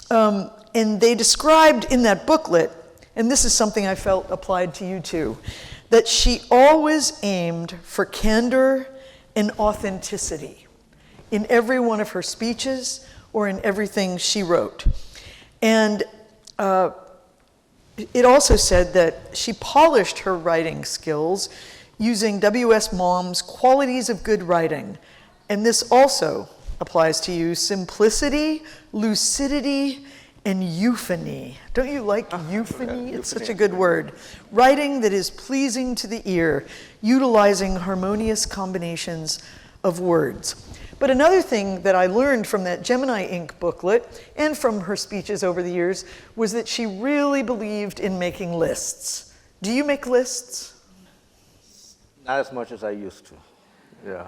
And they described in that booklet, and this is something I felt applied to you too, that she always aimed for candor and authenticity in every one of her speeches or in everything she wrote. And it also said that she polished her writing skills using W.S. Maugham's qualities of good writing. And this also applies to you: simplicity, lucidity, and euphony. Don't you like euphony? It's such a good word. Writing that is pleasing to the ear, utilizing harmonious combinations of words. But another thing that I learned from that Gemini Inc. booklet and from her speeches over the years was that she really believed in making lists. Do you make lists? Not as much as I used to, yeah.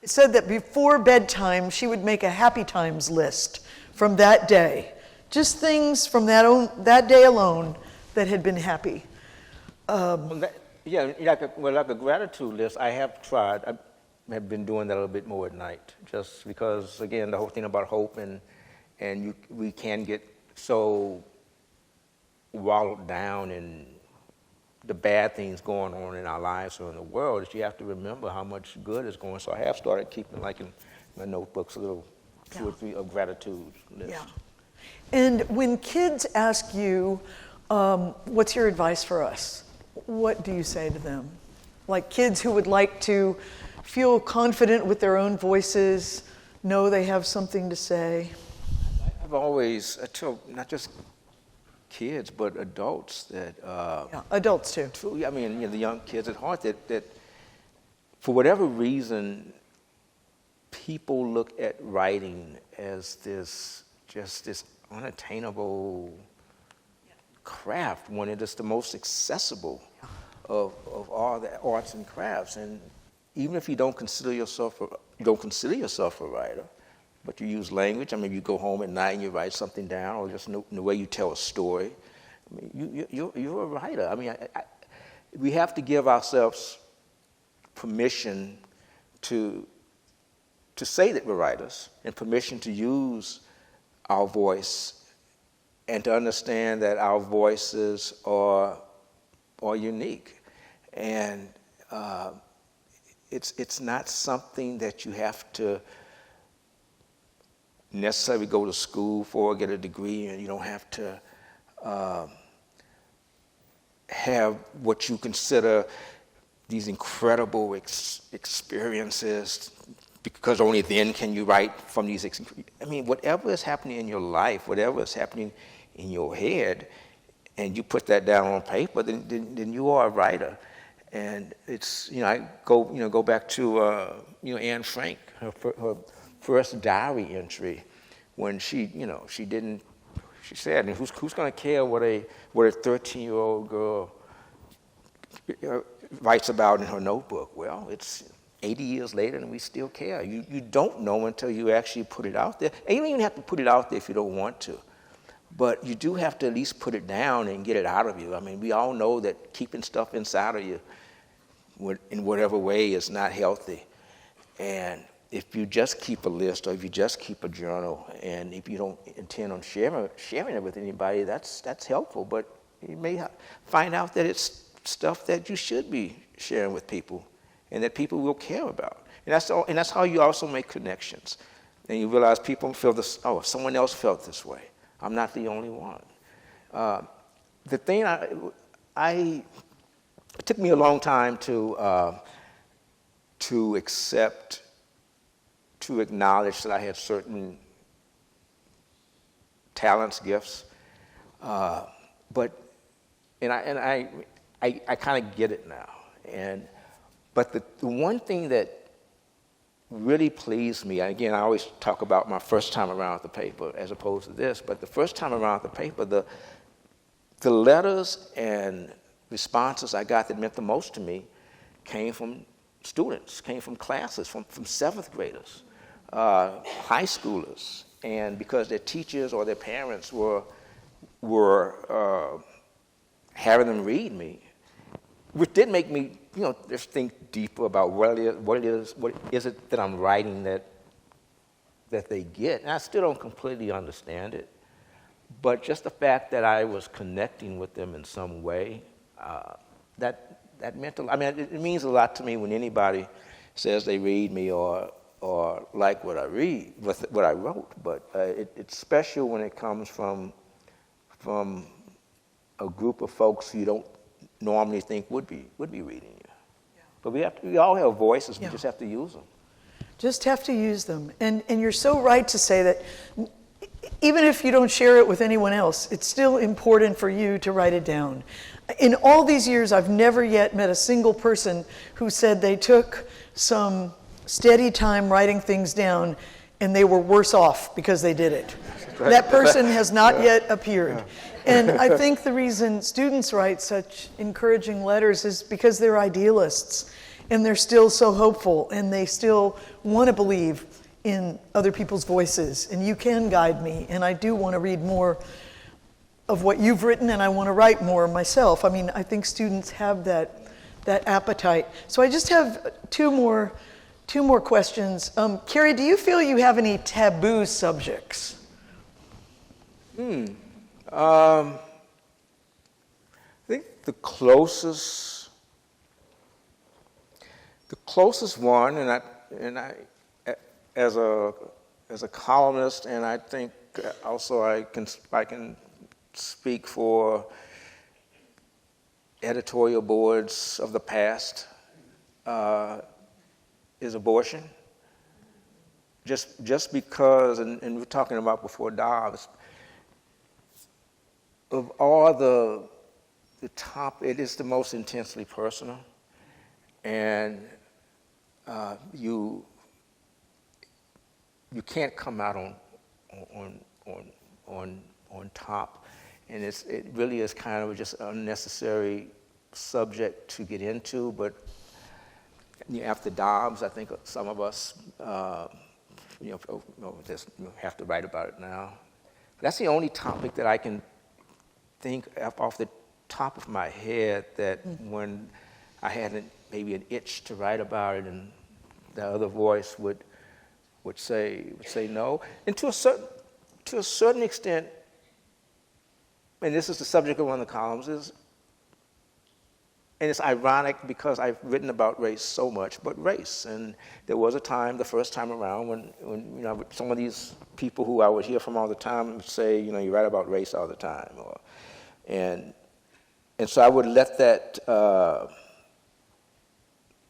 It said that before bedtime, she would make a happy times list from that day. Just things from that day alone that had been happy. Like a gratitude list, I have tried. I have been doing that a little bit more at night, just because, again, the whole thing about hope and we can get so wallowed down in the bad things going on in our lives or in the world that you have to remember how much good is going. So I have started keeping, like in my notebooks, a little 2 or 3 of gratitude lists. Yeah. And when kids ask you, what's your advice for us? What do you say to them? Like kids who would like to feel confident with their own voices, know they have something to say. I've always, I tell not just kids, but adults that... adults too. I mean, the young kids at heart that for whatever reason, people look at writing as this unattainable craft when it is the most accessible of all the arts and crafts. And even if you don't consider yourself a writer, but you use language. I mean, you go home at night and you write something down, or just in the way you tell a story. I mean, you're a writer. I mean, we have to give ourselves permission to say that we're writers, and permission to use our voice, and to understand that our voices are unique. And it's not something that you have to necessarily go to school for, get a degree, and you don't have to have what you consider these incredible experiences, because only then can you write from these. I mean, whatever is happening in your life, whatever is happening in your head, and you put that down on paper, then you are a writer. And it's, I go back to Anne Frank, her first diary entry, when she said, who's going to care what a 13-year-old girl writes about in her notebook? Well, it's 80 years later and we still care. You don't know until you actually put it out there. And you don't even have to put it out there if you don't want to. But you do have to at least put it down and get it out of you. I mean, we all know that keeping stuff inside of you in whatever way is not healthy. And if you just keep a list, or if you just keep a journal, and if you don't intend on sharing it with anybody, that's helpful. But you may find out that it's stuff that you should be sharing with people, and that people will care about. And that's how you also make connections. And you realize people feel this. Oh, someone else felt this way. I'm not the only one. The thing it took me a long time to accept, to acknowledge that I had certain talents, gifts, I kind of get it now. But the one thing that really pleased me, and again, I always talk about my first time around at the paper as opposed to this, but the first time around at the paper, the letters and responses I got that meant the most to me came from students, came from classes, from seventh graders, high schoolers, and because their teachers or their parents were having them read me, which did make me, just think deeper about what is it that I'm writing that they get. And I still don't completely understand it, but just the fact that I was connecting with them in some way, that meant a lot. I mean, it means a lot to me when anybody says they read me or like what I read, what I wrote. But it's special when it comes from a group of folks you don't normally think would be reading you. Yeah. But we all have voices. We just have to use them. Just have to use them. And you're so right to say that even if you don't share it with anyone else, it's still important for you to write it down. In all these years, I've never yet met a single person who said they took some steady time writing things down and they were worse off because they did it. That person has not yet appeared. Yeah. And I think the reason students write such encouraging letters is because they're idealists and they're still so hopeful and they still want to believe in other people's voices. And you can guide me, and I do want to read more of what you've written, and I want to write more myself. I mean, I think students have that appetite. So I just have two more questions. Cary, do you feel you have any taboo subjects? I think the closest one, and I as a columnist, and I think also I can speak for editorial boards of the past, is abortion. Just because, and we were talking about before Dobbs, of all the top, it is the most intensely personal, and you can't come out on top, and it really is kind of just unnecessary subject to get into, but after Dobbs, I think some of us, just have to write about it now. That's the only topic that I can think off the top of my head that when I had maybe an itch to write about it, and the other voice would say no. And to a certain extent, and this is the subject of one of the columns, and it's ironic because I've written about race so much, but race. And there was a time, the first time around, when some of these people who I would hear from all the time would say, you write about race all the time. And so I would let that,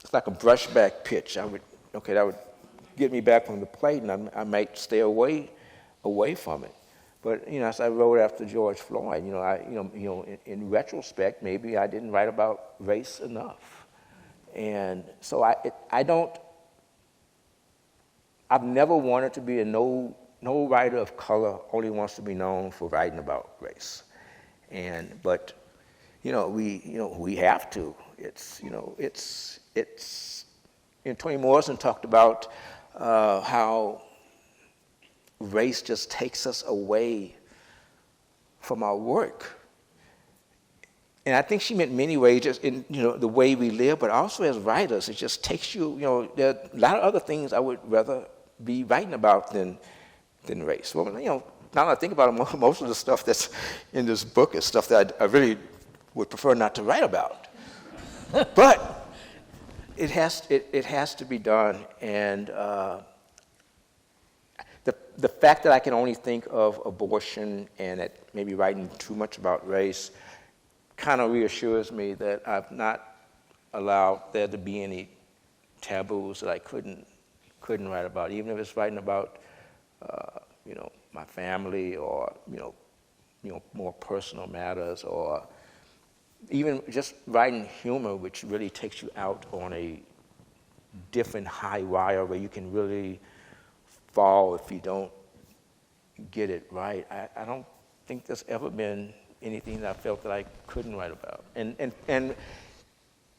it's like a brushback pitch. That would get me back from the plate, and I might stay away from it. But as I wrote after George Floyd, in retrospect, maybe I didn't write about race enough, and so I've never wanted to be a no writer of color only wants to be known for writing about race, but we have to. Toni Morrison talked about how race just takes us away from our work. And I think she meant many ways, just in the way we live, but also as writers, it just takes you, there are a lot of other things I would rather be writing about than race. Well, now that I think about it, most of the stuff that's in this book is stuff that I really would prefer not to write about. But it has to be done, and the fact that I can only think of abortion and that maybe writing too much about race kind of reassures me that I've not allowed there to be any taboos that I couldn't write about, even if it's writing about my family or more personal matters, or even just writing humor, which really takes you out on a different high wire where you can really fall if you don't get it right. I don't think there's ever been anything that I felt that I couldn't write about. And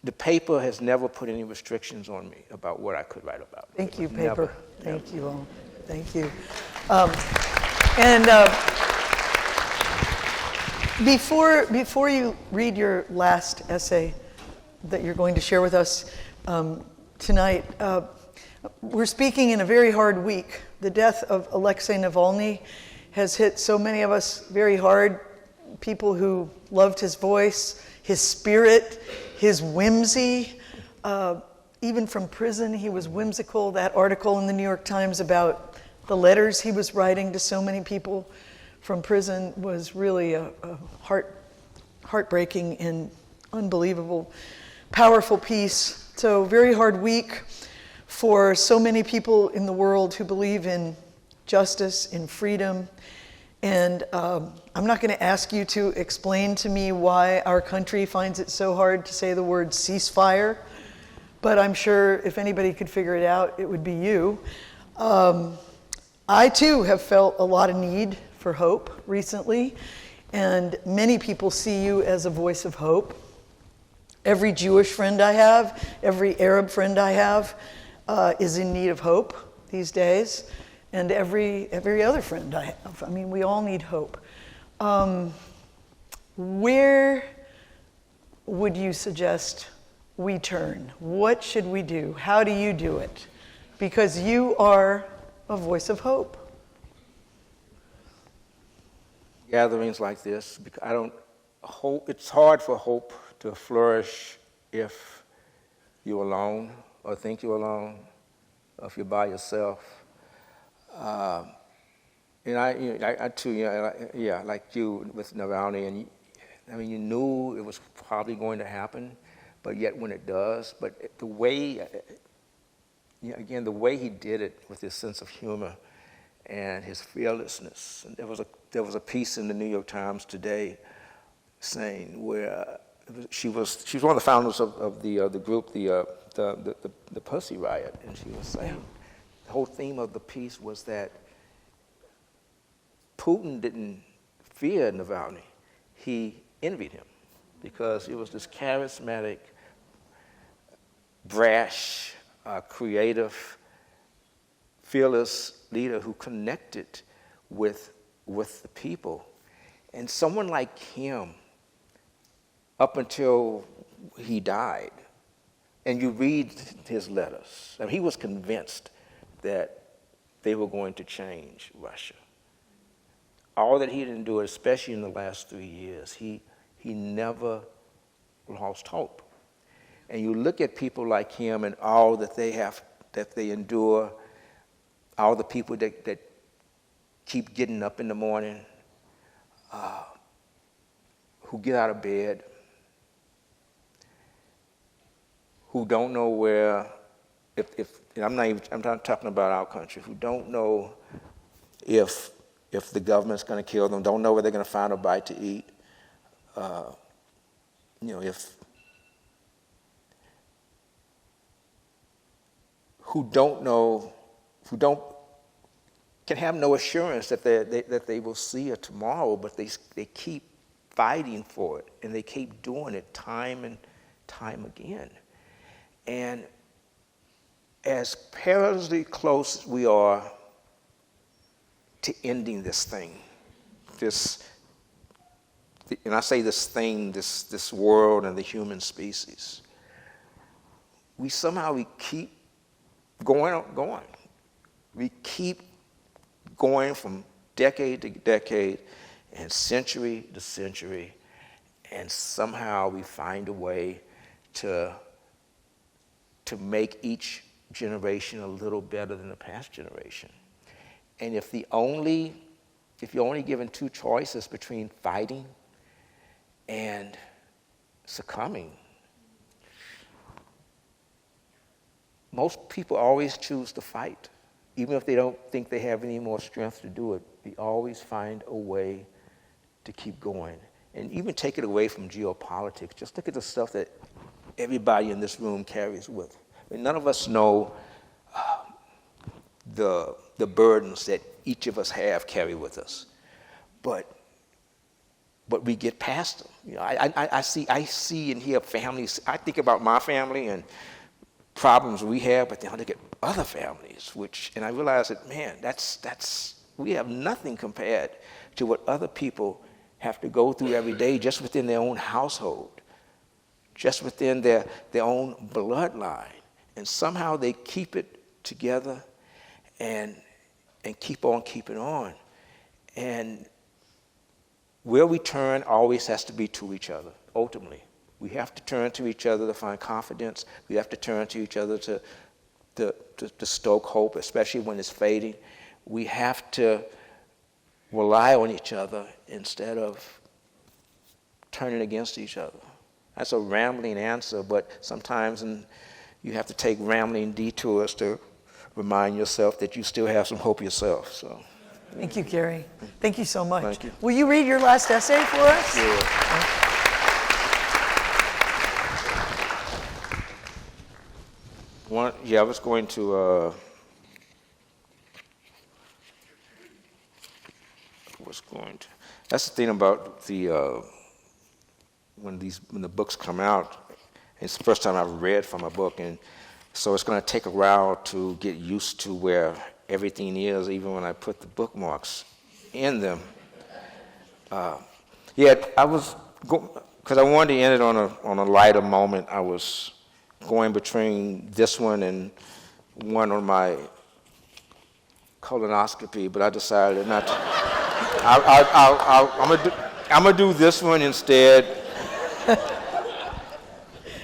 the paper has never put any restrictions on me about what I could write about. Thank you, paper. Never. Thank you all. Thank you. Before you read your last essay that you're going to share with us tonight, we're speaking in a very hard week. The death of Alexei Navalny has hit so many of us very hard. People who loved his voice, his spirit, his whimsy. Even from prison, he was whimsical. That article in the New York Times about the letters he was writing to so many people from prison was really a heartbreaking and unbelievable, powerful piece. So very hard week for so many people in the world who believe in justice, in freedom. And I'm not going to ask you to explain to me why our country finds it so hard to say the word ceasefire, but I'm sure if anybody could figure it out, it would be you. I too have felt a lot of need for hope recently, and many people see you as a voice of hope. Every Jewish friend I have, every Arab friend I have, is in need of hope these days, and every other friend I have. I mean, we all need hope. Where would you suggest we turn? What should we do? How do you do it? Because you are a voice of hope. Gatherings like this, because it's hard for hope to flourish if you're alone, or think you're alone, or if you're by yourself. And I too, like you with Navalny, and you knew it was probably going to happen, but yet when it does, but the way, again, the way he did it with his sense of humor and his fearlessness. And there was a piece in the New York Times today saying where she was one of the founders of the group, the Pussy Riot, and she was saying the whole theme of the piece was that Putin didn't fear Navalny, he envied him. because it was this charismatic, brash, creative, fearless leader who connected with the people. And someone like him, up until he died, and you read his letters, I mean, he was convinced that they were going to change Russia. All that he didn't do, especially in the last 3 years, he never lost hope. And you look at people like him and all that they endure, all the people that keep getting up in the morning, who get out of bed, who don't know where, I'm not talking about our country, who don't know if the government's going to kill them, don't know where they're going to find a bite to eat, who can have no assurance that they will see a tomorrow, but they keep fighting for it, and they keep doing it time and time again. And as perilously close we are to ending this thing, and I say this thing, this world and the human species, we keep going. We keep going from decade to decade and century to century, and somehow we find a way to make each generation a little better than the past generation. And if you're only given two choices between fighting and succumbing, most people always choose to fight. Even if they don't think they have any more strength to do it, we always find a way to keep going. And even take it away from geopolitics, just look at the stuff that everybody in this room carries with. I mean, none of us know the burdens that each of us carry with us, but we get past them. You know, I see and hear families. I think about my family and problems we have, but then I look at other families, and I realize that, man, we have nothing compared to what other people have to go through every day just within their own household, just within their own bloodline. And somehow they keep it together and keep on keeping on. And where we turn always has to be to each other, ultimately. We have to turn to each other to find confidence. We have to turn to each other to stoke hope, especially when it's fading. We have to rely on each other instead of turning against each other. That's a rambling answer, but sometimes you have to take rambling detours to remind yourself that you still have some hope yourself. So, Thank you, Cary. Thank you so much. Thank you. Will you read your last essay for us? Sure. I was going to. That's the thing about when the books come out. It's the first time I've read from a book, and so it's going to take a while to get used to where everything is, even when I put the bookmarks in them. I was because I wanted to end it on a lighter moment. I was going between this one and one on my colonoscopy, but I decided not to. I'm gonna do this one instead,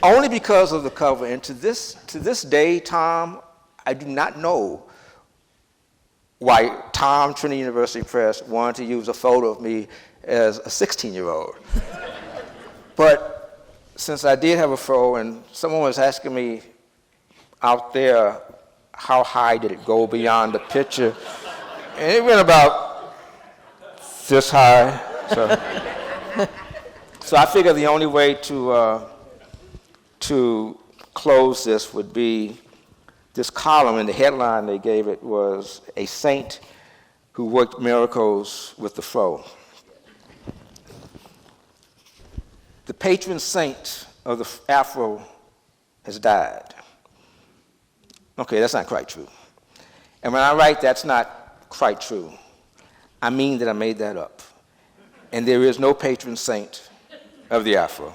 only because of the cover. And to this day, Tom, I do not know why Tom, Trinity University Press, wanted to use a photo of me as a 16-year-old. But since I did have a photo, and someone was asking me out there, how high did it go beyond the picture? And it went about this high. So I figured the only way to close this would be this column, and the headline they gave it was "A Saint Who Worked Miracles with the Fro." the patron saint of the Afro has died. Okay, that's not quite true. And when I write that's not quite true, I mean that I made that up. And there is no patron saint of the Afro.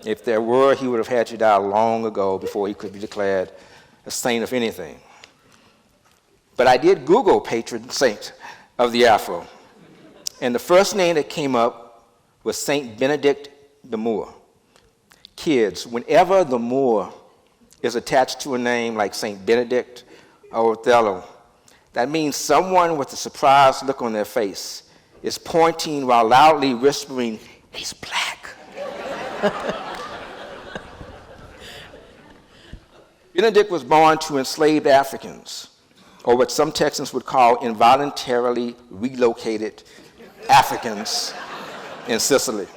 If there were, he would have had to die long ago before he could be declared a saint of anything. But I did Google patron saint of the Afro. And the first name that came up was Saint Benedict the Moor. Kids, whenever the Moor is attached to a name like Saint Benedict or Othello, that means someone with a surprised look on their face is pointing while loudly whispering, "He's black." Benedict was born to enslaved Africans, or what some Texans would call involuntarily relocated Africans in Sicily.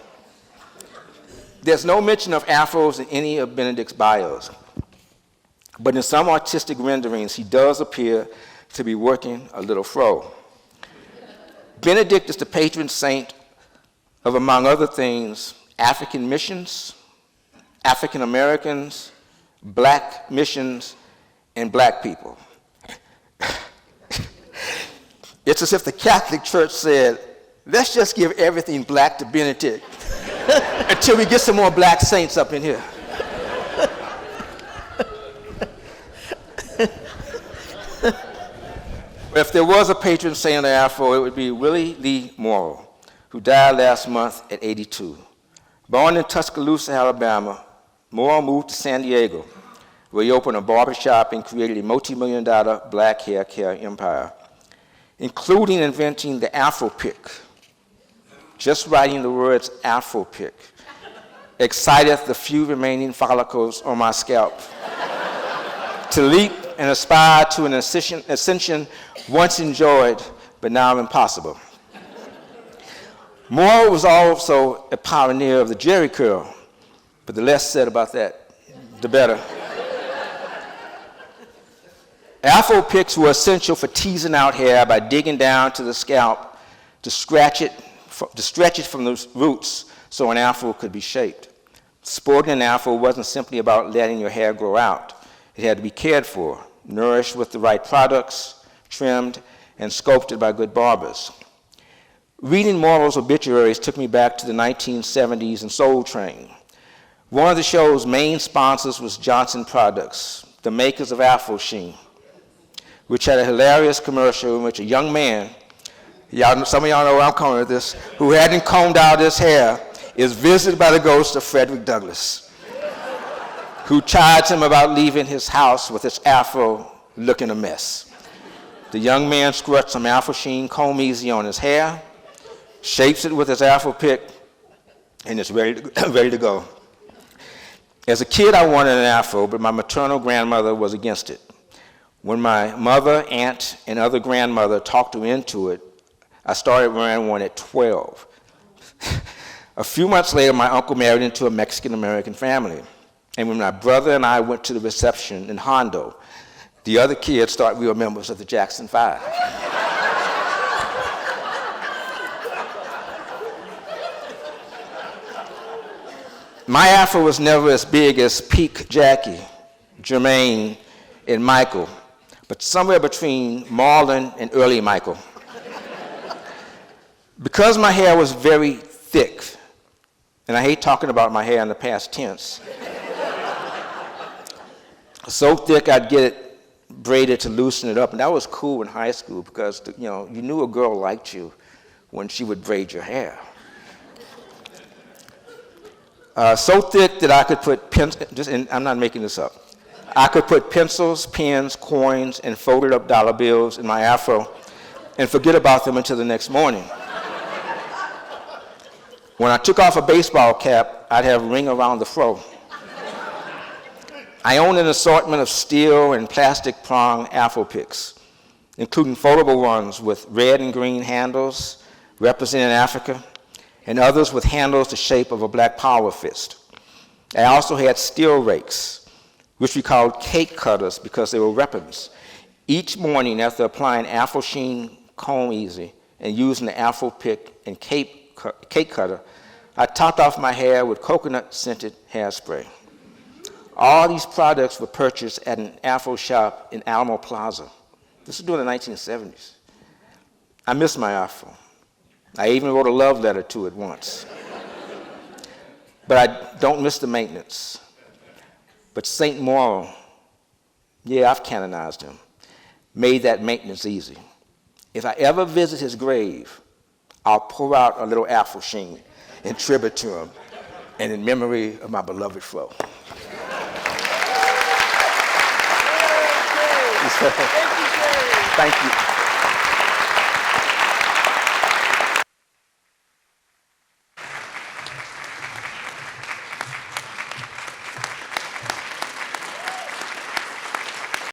There's no mention of Afros in any of Benedict's bios, but in some artistic renderings, he does appear to be working a little fro. Benedict is the patron saint of, among other things, African missions, African Americans, black missions, and black people. It's as if the Catholic Church said, let's just give everything black to Benedict until we get some more black saints up in here. If there was a patron saint of the Afro, it would be Willie Lee Morrow, who died last month at 82. Born in Tuscaloosa, Alabama, Morrow moved to San Diego, where he opened a barbershop and created a multi-million-dollar black hair care empire, including inventing the Afro pick. Just writing the words Afro pick excited the few remaining follicles on my scalp to leap and aspire to an ascension once enjoyed, but now impossible. Moore was also a pioneer of the jerry curl, but the less said about that, the better. Afro picks were essential for teasing out hair by digging down to the scalp to stretch it from the roots so an afro could be shaped. Sporting an afro wasn't simply about letting your hair grow out. It had to be cared for, nourished with the right products, trimmed, and sculpted by good barbers. Reading Morrow's obituaries took me back to the 1970s and Soul Train. One of the show's main sponsors was Johnson Products, the makers of Afro Sheen, which had a hilarious commercial in which a young man, some of y'all know where I'm coming with this, who hadn't combed out his hair, is visited by the ghost of Frederick Douglass, who chides him about leaving his house with his afro looking a mess. The young man squirts some Afro Sheen Comb Easy on his hair, shapes it with his afro pick, and it's ready to go. As a kid, I wanted an afro, but my maternal grandmother was against it. When my mother, aunt, and other grandmother talked her into it, I started wearing one at 12. A few months later, my uncle married into a Mexican-American family. And when my brother and I went to the reception in Hondo, the other kids thought we were members of the Jackson 5. My afro was never as big as Peak Jackie, Jermaine, and Michael, but somewhere between Marlon and early Michael. Because my hair was very thick, and I hate talking about my hair in the past tense, so thick I'd get it braided to loosen it up, and that was cool in high school because you knew a girl liked you when she would braid your hair. So thick that I could put and I'm not making this up, I could put pencils, pens, coins, and folded up dollar bills in my afro and forget about them until the next morning. When I took off a baseball cap, I'd have a ring around the fro. I own an assortment of steel and plastic prong afro picks, including foldable ones with red and green handles representing Africa, and others with handles the shape of a black power fist. I also had steel rakes, which we called cake cutters because they were weapons. Each morning after applying Afro Sheen Comb Easy and using the Afro pick and cake cutter, I topped off my hair with coconut-scented hairspray. All these products were purchased at an Afro shop in Alamo Plaza. This was during the 1970s. I miss my Afro. I even wrote a love letter to it once. But I don't miss the maintenance. But St. Mauro, yeah, I've canonized him, made that maintenance easy. If I ever visit his grave, I'll pour out a little Afro sheen in tribute to him and in memory of my beloved fro. Thank you, Cary. Thank you.